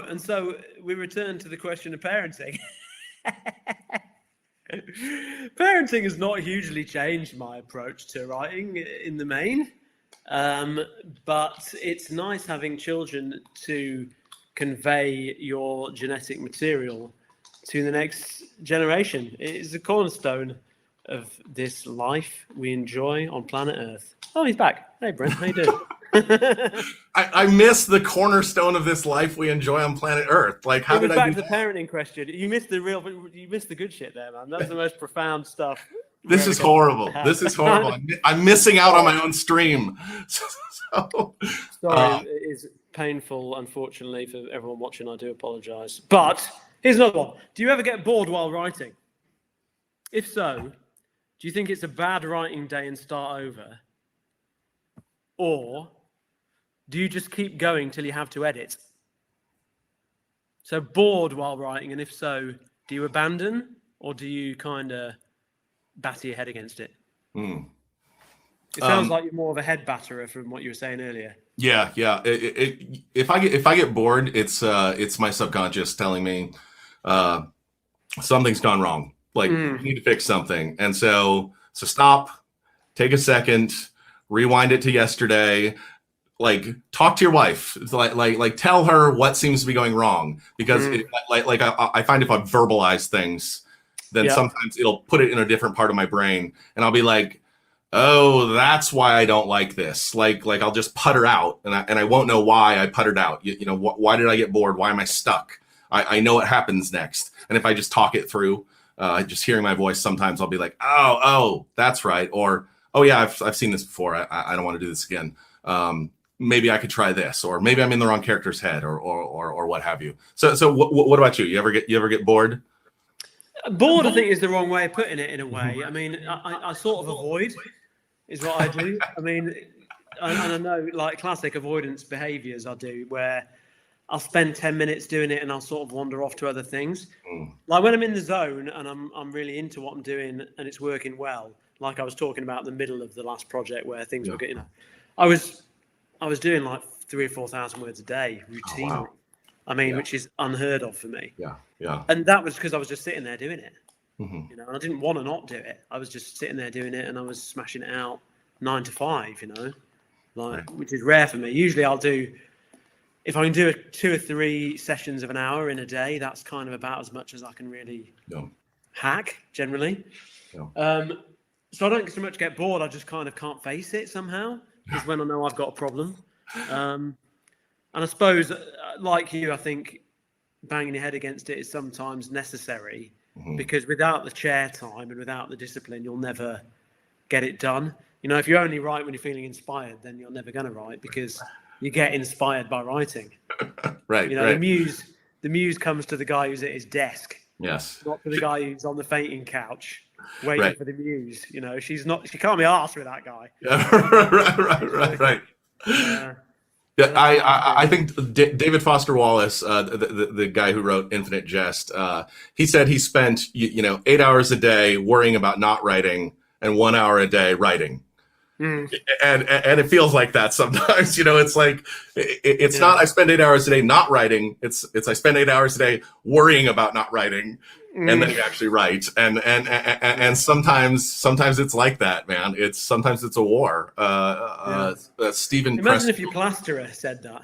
and so we return to the question of parenting. Parenting has not hugely changed my approach to writing in the main, but it's nice having children to convey your genetic material to the next generation. It is the cornerstone of this life we enjoy on planet Earth. Oh, he's back. Hey, Brent, how you doing? I miss the cornerstone of this life we enjoy on planet Earth. Like, how did I back do to the that? parenting question? You missed the good shit there, man. That's the most profound stuff. This is horrible. This is horrible. I'm missing out on my own stream. Sorry, it is painful, unfortunately, for everyone watching. I do apologize. But here's another one. Do you ever get bored while writing? If so, do you think it's a bad writing day and start over? Or do you just keep going till you have to edit? So bored while writing, and if so, do you abandon or do you kind of batter your head against it? It sounds like you're more of a head batterer from what you were saying earlier. Yeah. If I get bored, it's my subconscious telling me something's gone wrong. Like, you need to fix something, and so stop, take a second, rewind it to yesterday. Like, talk to your wife. It's like tell her what seems to be going wrong, because I find if I verbalize things, then sometimes it'll put it in a different part of my brain, and I'll be like, oh, that's why I don't like this. Like I'll just putter out, and I won't know why I puttered out. Why did I get bored? Why am I stuck? I know what happens next, and if I just talk it through, just hearing my voice, sometimes I'll be like, oh, that's right, or oh yeah, I've seen this before. I don't want to do this again. Maybe I could try this, or maybe I'm in the wrong character's head, or what have you. So what about you? You ever get bored? Bored, I think, is the wrong way of putting it. In a way, I mean, I sort of avoid, is what I do. I mean, and I know, like, classic avoidance behaviors I do, where I'll spend 10 minutes doing it and I'll sort of wander off to other things. Like when I'm in the zone and I'm really into what I'm doing and it's working well. Like I was talking about the middle of the last project where things were getting. I was doing like 3,000 or 4,000 words a day routinely. Oh, wow. I mean, which is unheard of for me. Yeah. And that was because I was just sitting there doing it. And I didn't want to not do it. I was just sitting there doing it, and I was smashing it out 9 to 5. Which is rare for me. Usually, I'll do, if I can do 2 or 3 sessions of an hour in a day, that's kind of about as much as I can really hack generally. So I don't so much get bored. I just kind of can't face it somehow. Is when I know I've got a problem. And I suppose, like you, I think banging your head against it is sometimes necessary, because without the chair time and without the discipline, you'll never get it done. If you only write when you're feeling inspired, then you're never going to write, because you get inspired by writing. Right. The muse comes to the guy who's at his desk. Yes. Not to the guy who's on the fainting couch waiting for the muse. She can't be arsed with that guy. Right. I think David Foster Wallace, the guy who wrote Infinite Jest, he said he spent 8 hours a day worrying about not writing and 1 hour a day writing. And it feels like that sometimes. It's like it's not I spend 8 hours a day not writing. It's I spend 8 hours a day worrying about not writing, and then you actually write. And sometimes it's like that, man. Sometimes it's a war. Stephen. Imagine if your plasterer said that.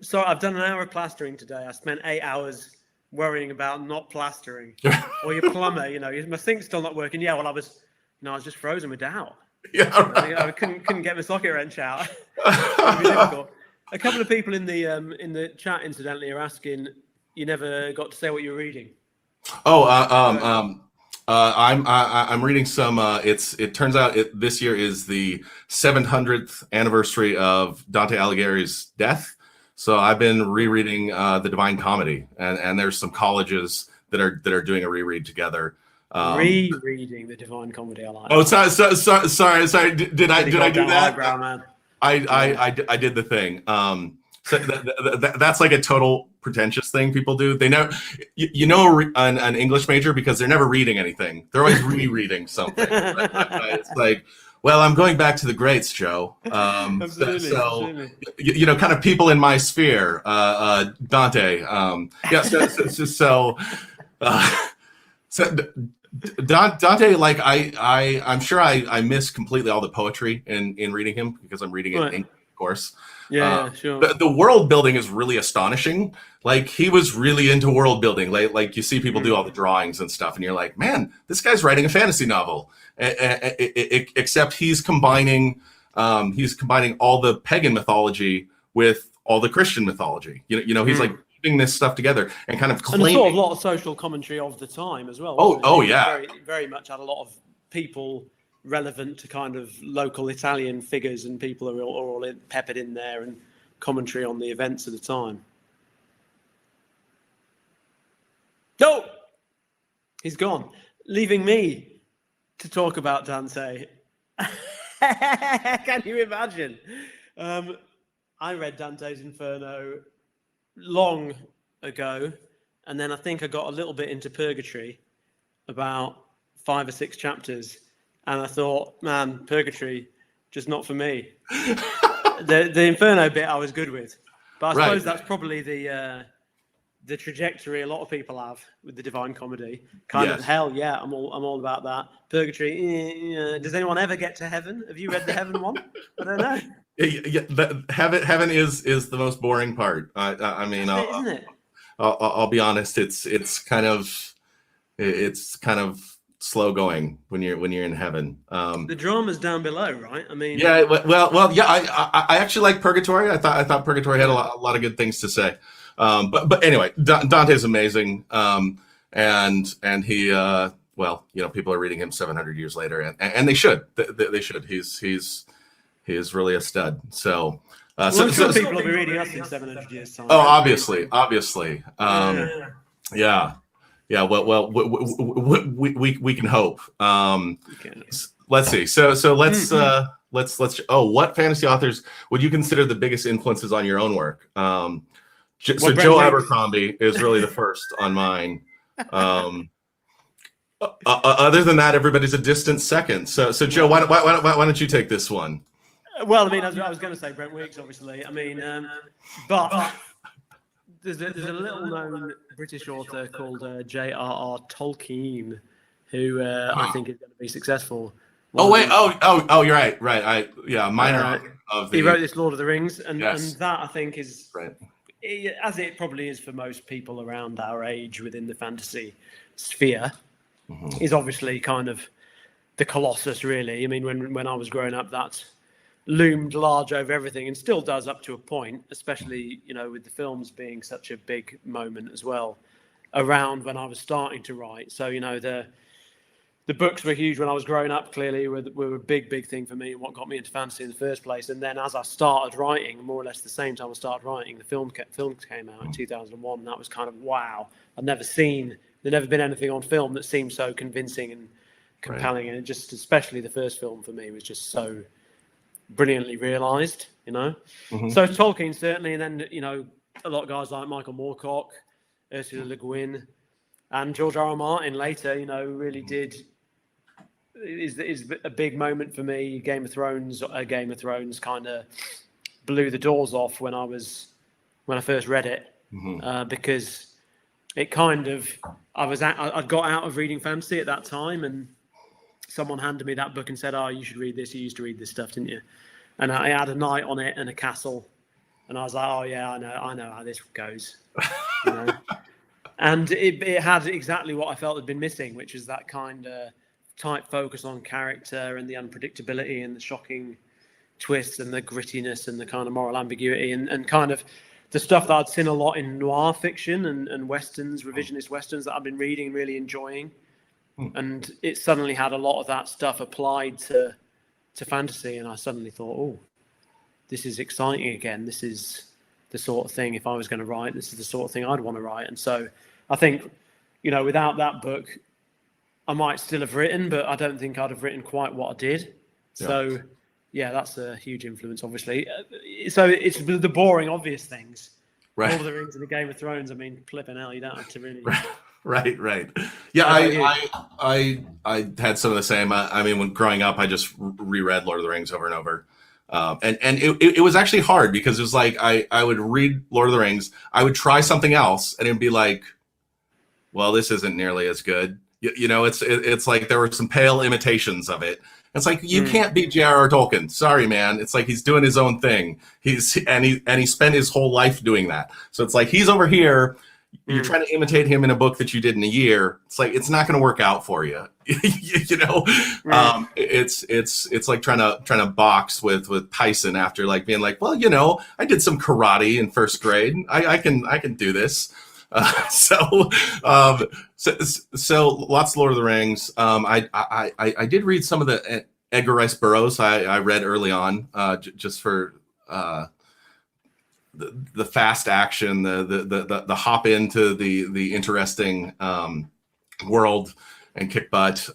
So I've done an hour of plastering today. I spent 8 hours worrying about not plastering. Or your plumber, my sink's still not working. Yeah, well, I was just frozen with doubt. Yeah, right. I couldn't get my socket wrench out. A couple of people in the chat, incidentally, are asking, you never got to say what you were reading. I'm reading some. It turns out this year is the 700th anniversary of Dante Alighieri's death. So I've been rereading the Divine Comedy, and there's some colleges that are doing a reread together. Rereading the Divine Comedy, I like. Oh, sorry. Did I do that? Man. I did the thing. So that's like a total pretentious thing people do. They know, an English major, because they're never reading anything. They're always rereading something. Right? It's like, well, I'm going back to the greats, Joe. Absolutely. Kind of people in my sphere. Dante. So Dante, like I'm sure I miss completely all the poetry in reading him, because I'm reading it in course. Yeah, sure. The world building is really astonishing. Like, he was really into world building. Like you see people do all the drawings and stuff, and you're like, man, this guy's writing a fantasy novel. Except he's combining all the pagan mythology with all the Christian mythology. He's like keeping this stuff together and kind of claiming. And sort of a lot of social commentary of the time as well. Oh yeah. Very, very much had a lot of people relevant to kind of local Italian figures, and people are all peppered in there, and commentary on the events of the time. No, he's gone, leaving me to talk about Dante. Can you imagine? I read Dante's Inferno long ago, and then I think I got a little bit into Purgatory, about 5 or 6 chapters, and I thought, man, Purgatory, just not for me. The Inferno bit I was good with, but I suppose that's probably the trajectory a lot of people have with the Divine Comedy. Kind of, hell yeah, I'm all about that. Purgatory, does anyone ever get to heaven? Have you read the heaven one? I don't know. Yeah, heaven is the most boring part. I mean, isn't it? I'll be honest. It's kind of slow going when you're in heaven. The drama's down below, right? I mean, yeah. Well, yeah. I actually like Purgatory. I thought Purgatory had a lot of good things to say. But anyway, Dante's amazing. And he, people are reading him 700 years later, and they should. They should. He's really a stud. So, so people will be reading us in 700 years' time. Oh, obviously. Yeah. Well, we can hope. Let's see. So let's. What fantasy authors would you consider the biggest influences on your own work? So Joe Abercrombie is really the first on mine. Other than that, everybody's a distant second. So Joe, why don't you take this one? Well, I mean, I was going to say Brent Weeks, obviously. I mean, but there's a little-known British author called J.R.R. Tolkien, who I think is going to be successful. You're right. Minor of the. He wrote this Lord of the Rings, and that I think is right. As it probably is for most people around our age within the fantasy sphere, is obviously kind of the Colossus, really. I mean, when I was growing up, that loomed large over everything, and still does up to a point, especially, with the films being such a big moment as well, around when I was starting to write. So, the books were huge when I was growing up, clearly, were a big thing for me, and what got me into fantasy in the first place. And then as I started writing, more or less the same time I started writing, the film came out in 2001, and that was kind of, wow. There'd never been anything on film that seemed so convincing and compelling. Right. And it just, especially the first film for me, was just so brilliantly realised, So Tolkien, certainly, and then, a lot of guys like Michael Moorcock, Ursula Le Guin, and George R.R. Martin later, really did... is a big moment for me. Game of Thrones kind of blew the doors off when I first read it, because it kind of I'd got out of reading fantasy at that time, and someone handed me that book and said, "Oh, you should read this. You used to read this stuff, didn't you?" And I had a knight on it and a castle, and I was like, "Oh yeah, I know how this goes." And it had exactly what I felt had been missing, which is that kind of tight focus on character and the unpredictability and the shocking twists and the grittiness and the kind of moral ambiguity and kind of the stuff that I'd seen a lot in noir fiction and westerns, revisionist westerns that I've been reading and really enjoying. And it suddenly had a lot of that stuff applied to fantasy, and I suddenly thought, oh, this is exciting again. This is the sort of thing, if I was going to write, this is the sort of thing I'd want to write. And so I think, without that book, I might still have written, but I don't think I'd have written quite what I did. Yeah. So, yeah, that's a huge influence, obviously. So it's the boring, obvious things. Right. Lord of the Rings and the Game of Thrones. I mean, flipping hell, you don't have to really. Right. Yeah, I had some of the same. I mean, when growing up, I just reread Lord of the Rings over and over. And it was actually hard because it was like I would read Lord of the Rings, I would try something else, and it'd be like, well, this isn't nearly as good. It's like there were some pale imitations of it, It's like, you can't beat J.R.R. Tolkien. Sorry, man. It's like he's doing his own thing. He spent his whole life doing that. So it's like he's over here. You're trying to imitate him in a book that you did in a year. It's like, it's not going to work out for you. You know, it's like trying to box with Tyson after like being like, well, you know, I did some karate in first grade. I can do this. So lots of Lord of the Rings. I did read some of the Edgar Rice Burroughs. I read early on, just for the fast action, the hop into the interesting world and kick butt.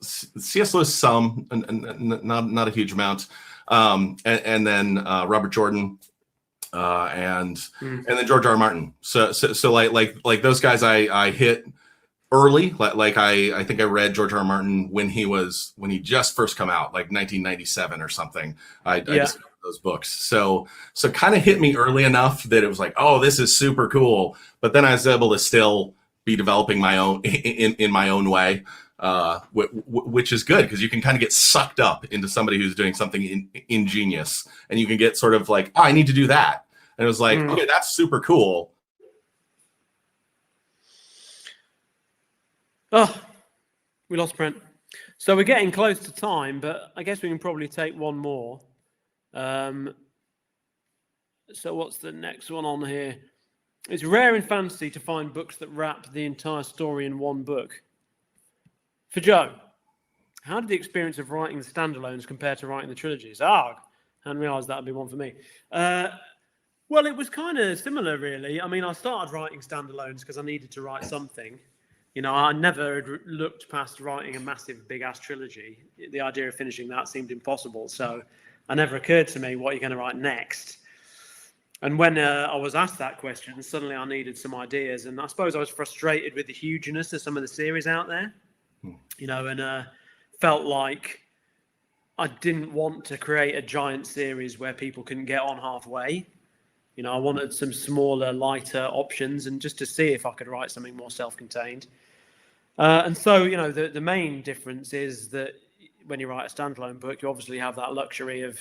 C.S. Lewis some, not a huge amount, and then Robert Jordan. And then George R. R. Martin. So like those guys I hit early. Like I think I read George R. R. Martin when he just first come out, like 1997 or something. I discovered those books. So kind of hit me early enough that it was like, oh, this is super cool. But then I was able to still be developing my own in my own way. Which is good, because you can kind of get sucked up into somebody who's doing something ingenious, and you can get sort of like, oh, I need to do that. And it was like, okay, that's super cool. Oh, we lost Brent. So we're getting close to time, but I guess we can probably take one more. So what's the next one on here? It's rare in fantasy to find books that wrap the entire story in one book. For Joe, how did the experience of writing the standalones compare to writing the trilogies? I hadn't realised that would be one for me. Well, it was kind of similar, really. I mean, I started writing standalones because I needed to write something. You know, I never had looked past writing a massive, big-ass trilogy. The idea of finishing that seemed impossible. So it never occurred to me, what are you going to write next? And when I was asked that question, suddenly I needed some ideas. And I suppose I was frustrated with the hugeness of some of the series out there. You know, and felt like I didn't want to create a giant series where people couldn't get on halfway. You know, I wanted some smaller, lighter options, and just to see if I could write something more self-contained. And so, you know, the main difference is that when you write a standalone book, you obviously have that luxury of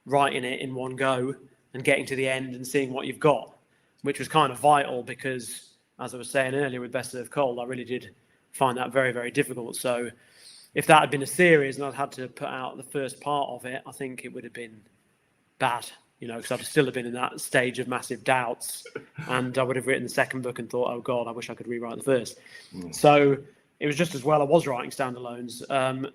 writing it in one go and getting to the end and seeing what you've got, which was kind of vital because, as I was saying earlier with Best of Cold, I really did find that very, very difficult. So if that had been a series and I'd had to put out the first part of it, I think it would have been bad, you know, because I'd still have been in that stage of massive doubts, and I would have written the second book and thought, oh God, I wish I could rewrite the first. So it was just as well I was writing standalones.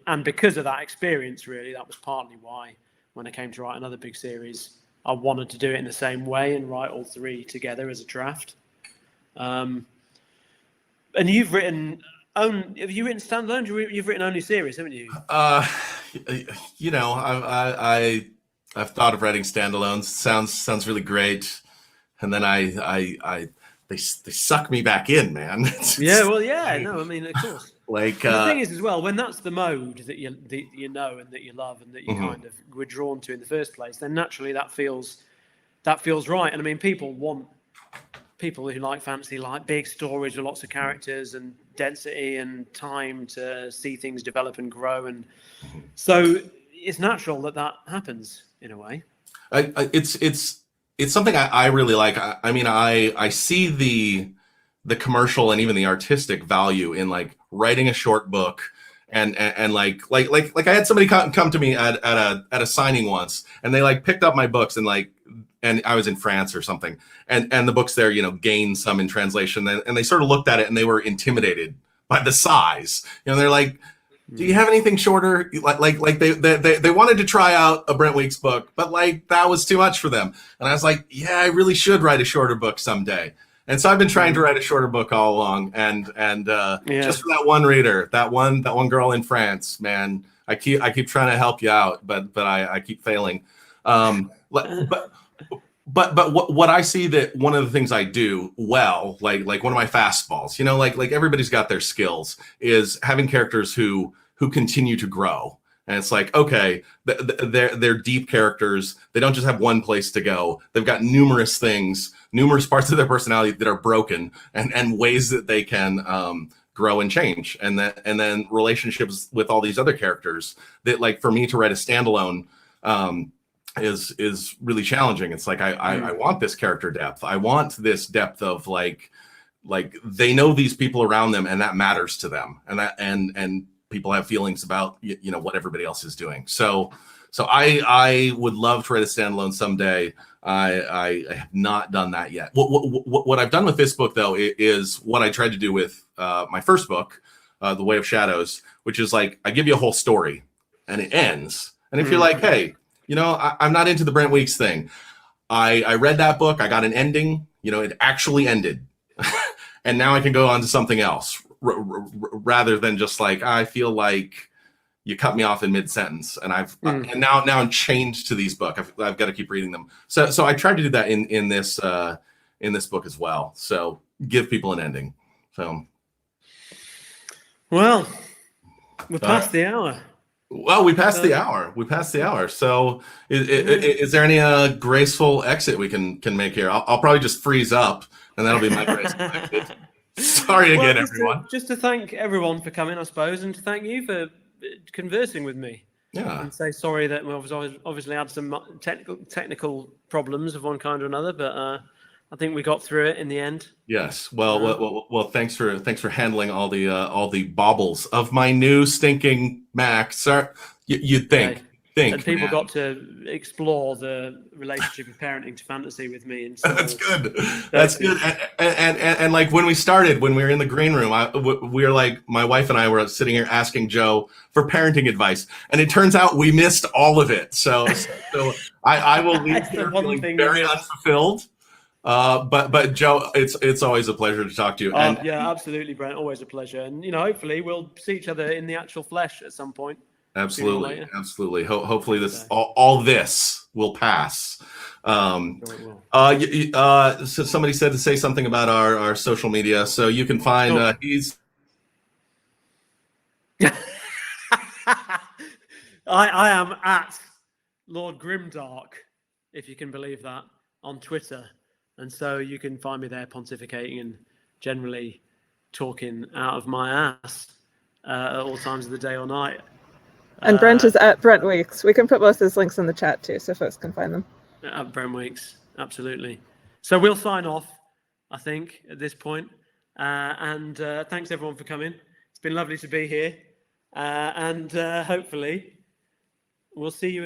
And because of that experience, really, that was partly why when I came to write another big series, I wanted to do it in the same way and write all three together as a draft. And you've written... have you written standalones? You've written only series, haven't you? You know, I've thought of writing standalones. Sounds really great, and then they suck me back in, man. No, I mean, of course. Like the thing is, as well, when that's the mode that you know and that you love and that you kind of were drawn to in the first place, then naturally that feels right. And I mean, people who like fantasy like big stories with lots of characters and density and time to see things develop and grow, and so it's natural that happens in a way. It's something I really like. I mean, I see the commercial and even the artistic value in like writing a short book and like I had somebody come to me at a signing once, and they like picked up my books and I was in France or something, and the books there, you know, gained some in translation, and they sort of looked at it and they were intimidated by the size. You know, they're like, do you have anything shorter? Like they wanted to try out a Brent Weeks book, but like that was too much for them. And I was like, yeah, I really should write a shorter book someday. And so I've been trying to write a shorter book all along, and just for that one reader, that one girl in France, man, I keep trying to help you out, but I keep failing. But what I see that one of the things I do well, like one of my fastballs, you know, like everybody's got their skills, is having characters who continue to grow. And it's like, okay, they're deep characters. They don't just have one place to go. They've got numerous parts of their personality that are broken, and ways that they can grow and change, and then relationships with all these other characters that, like, for me to write a standalone is really challenging. It's like I want this character depth. I want this depth of like they know these people around them, and that matters to them, and people have feelings about what everybody else is doing. So I would love to write a standalone someday. I have not done that yet. What I've done with this book, though, is what I tried to do with my first book, The Way of Shadows, which is like I give you a whole story and it ends. And if you're like, hey, I'm not into the Brent Weeks thing. I read that book. I got an ending. It actually ended. And now I can go on to something else rather than just like, I feel like you cut me off in mid-sentence, and and now I'm chained to these books. I've got to keep reading them. So I tried to do that in this book as well. So give people an ending. So, well, we're past the hour. Well, we passed the hour. So is there any graceful exit we can make here? I'll probably just freeze up, and that'll be my graceful exit. Sorry again, everyone. Just to thank everyone for coming, I suppose, and to thank you for conversing with me. Yeah. And say sorry that we've obviously had some technical problems of one kind or another, but I think we got through it in the end. Yes. Well, thanks for handling all the baubles of my new stinking Mac. Sir, you'd think. And people got to explore the relationship of parenting to fantasy with me. And That's good. That's good. And like when we were in the green room, we were like, my wife and I were sitting here asking Joe for parenting advice, and it turns out we missed all of it. So I will leave here feeling very unfulfilled. But Joe, it's always a pleasure to talk to you. Yeah, absolutely, Brent. Always a pleasure. And hopefully we'll see each other in the actual flesh at some point. Absolutely. Hopefully this all this will pass. So somebody said to say something about our social media, so you can find he's. I am at Lord Grimdark, if you can believe that, on Twitter, and so you can find me there pontificating and generally talking out of my ass at all times of the day or night. And Brent is at Brent Weeks. We can put both those links in the chat too, so folks can find them. At Brent Weeks, absolutely. So we'll sign off, I think, at this point. And thanks everyone for coming. It's been lovely to be here. And hopefully we'll see you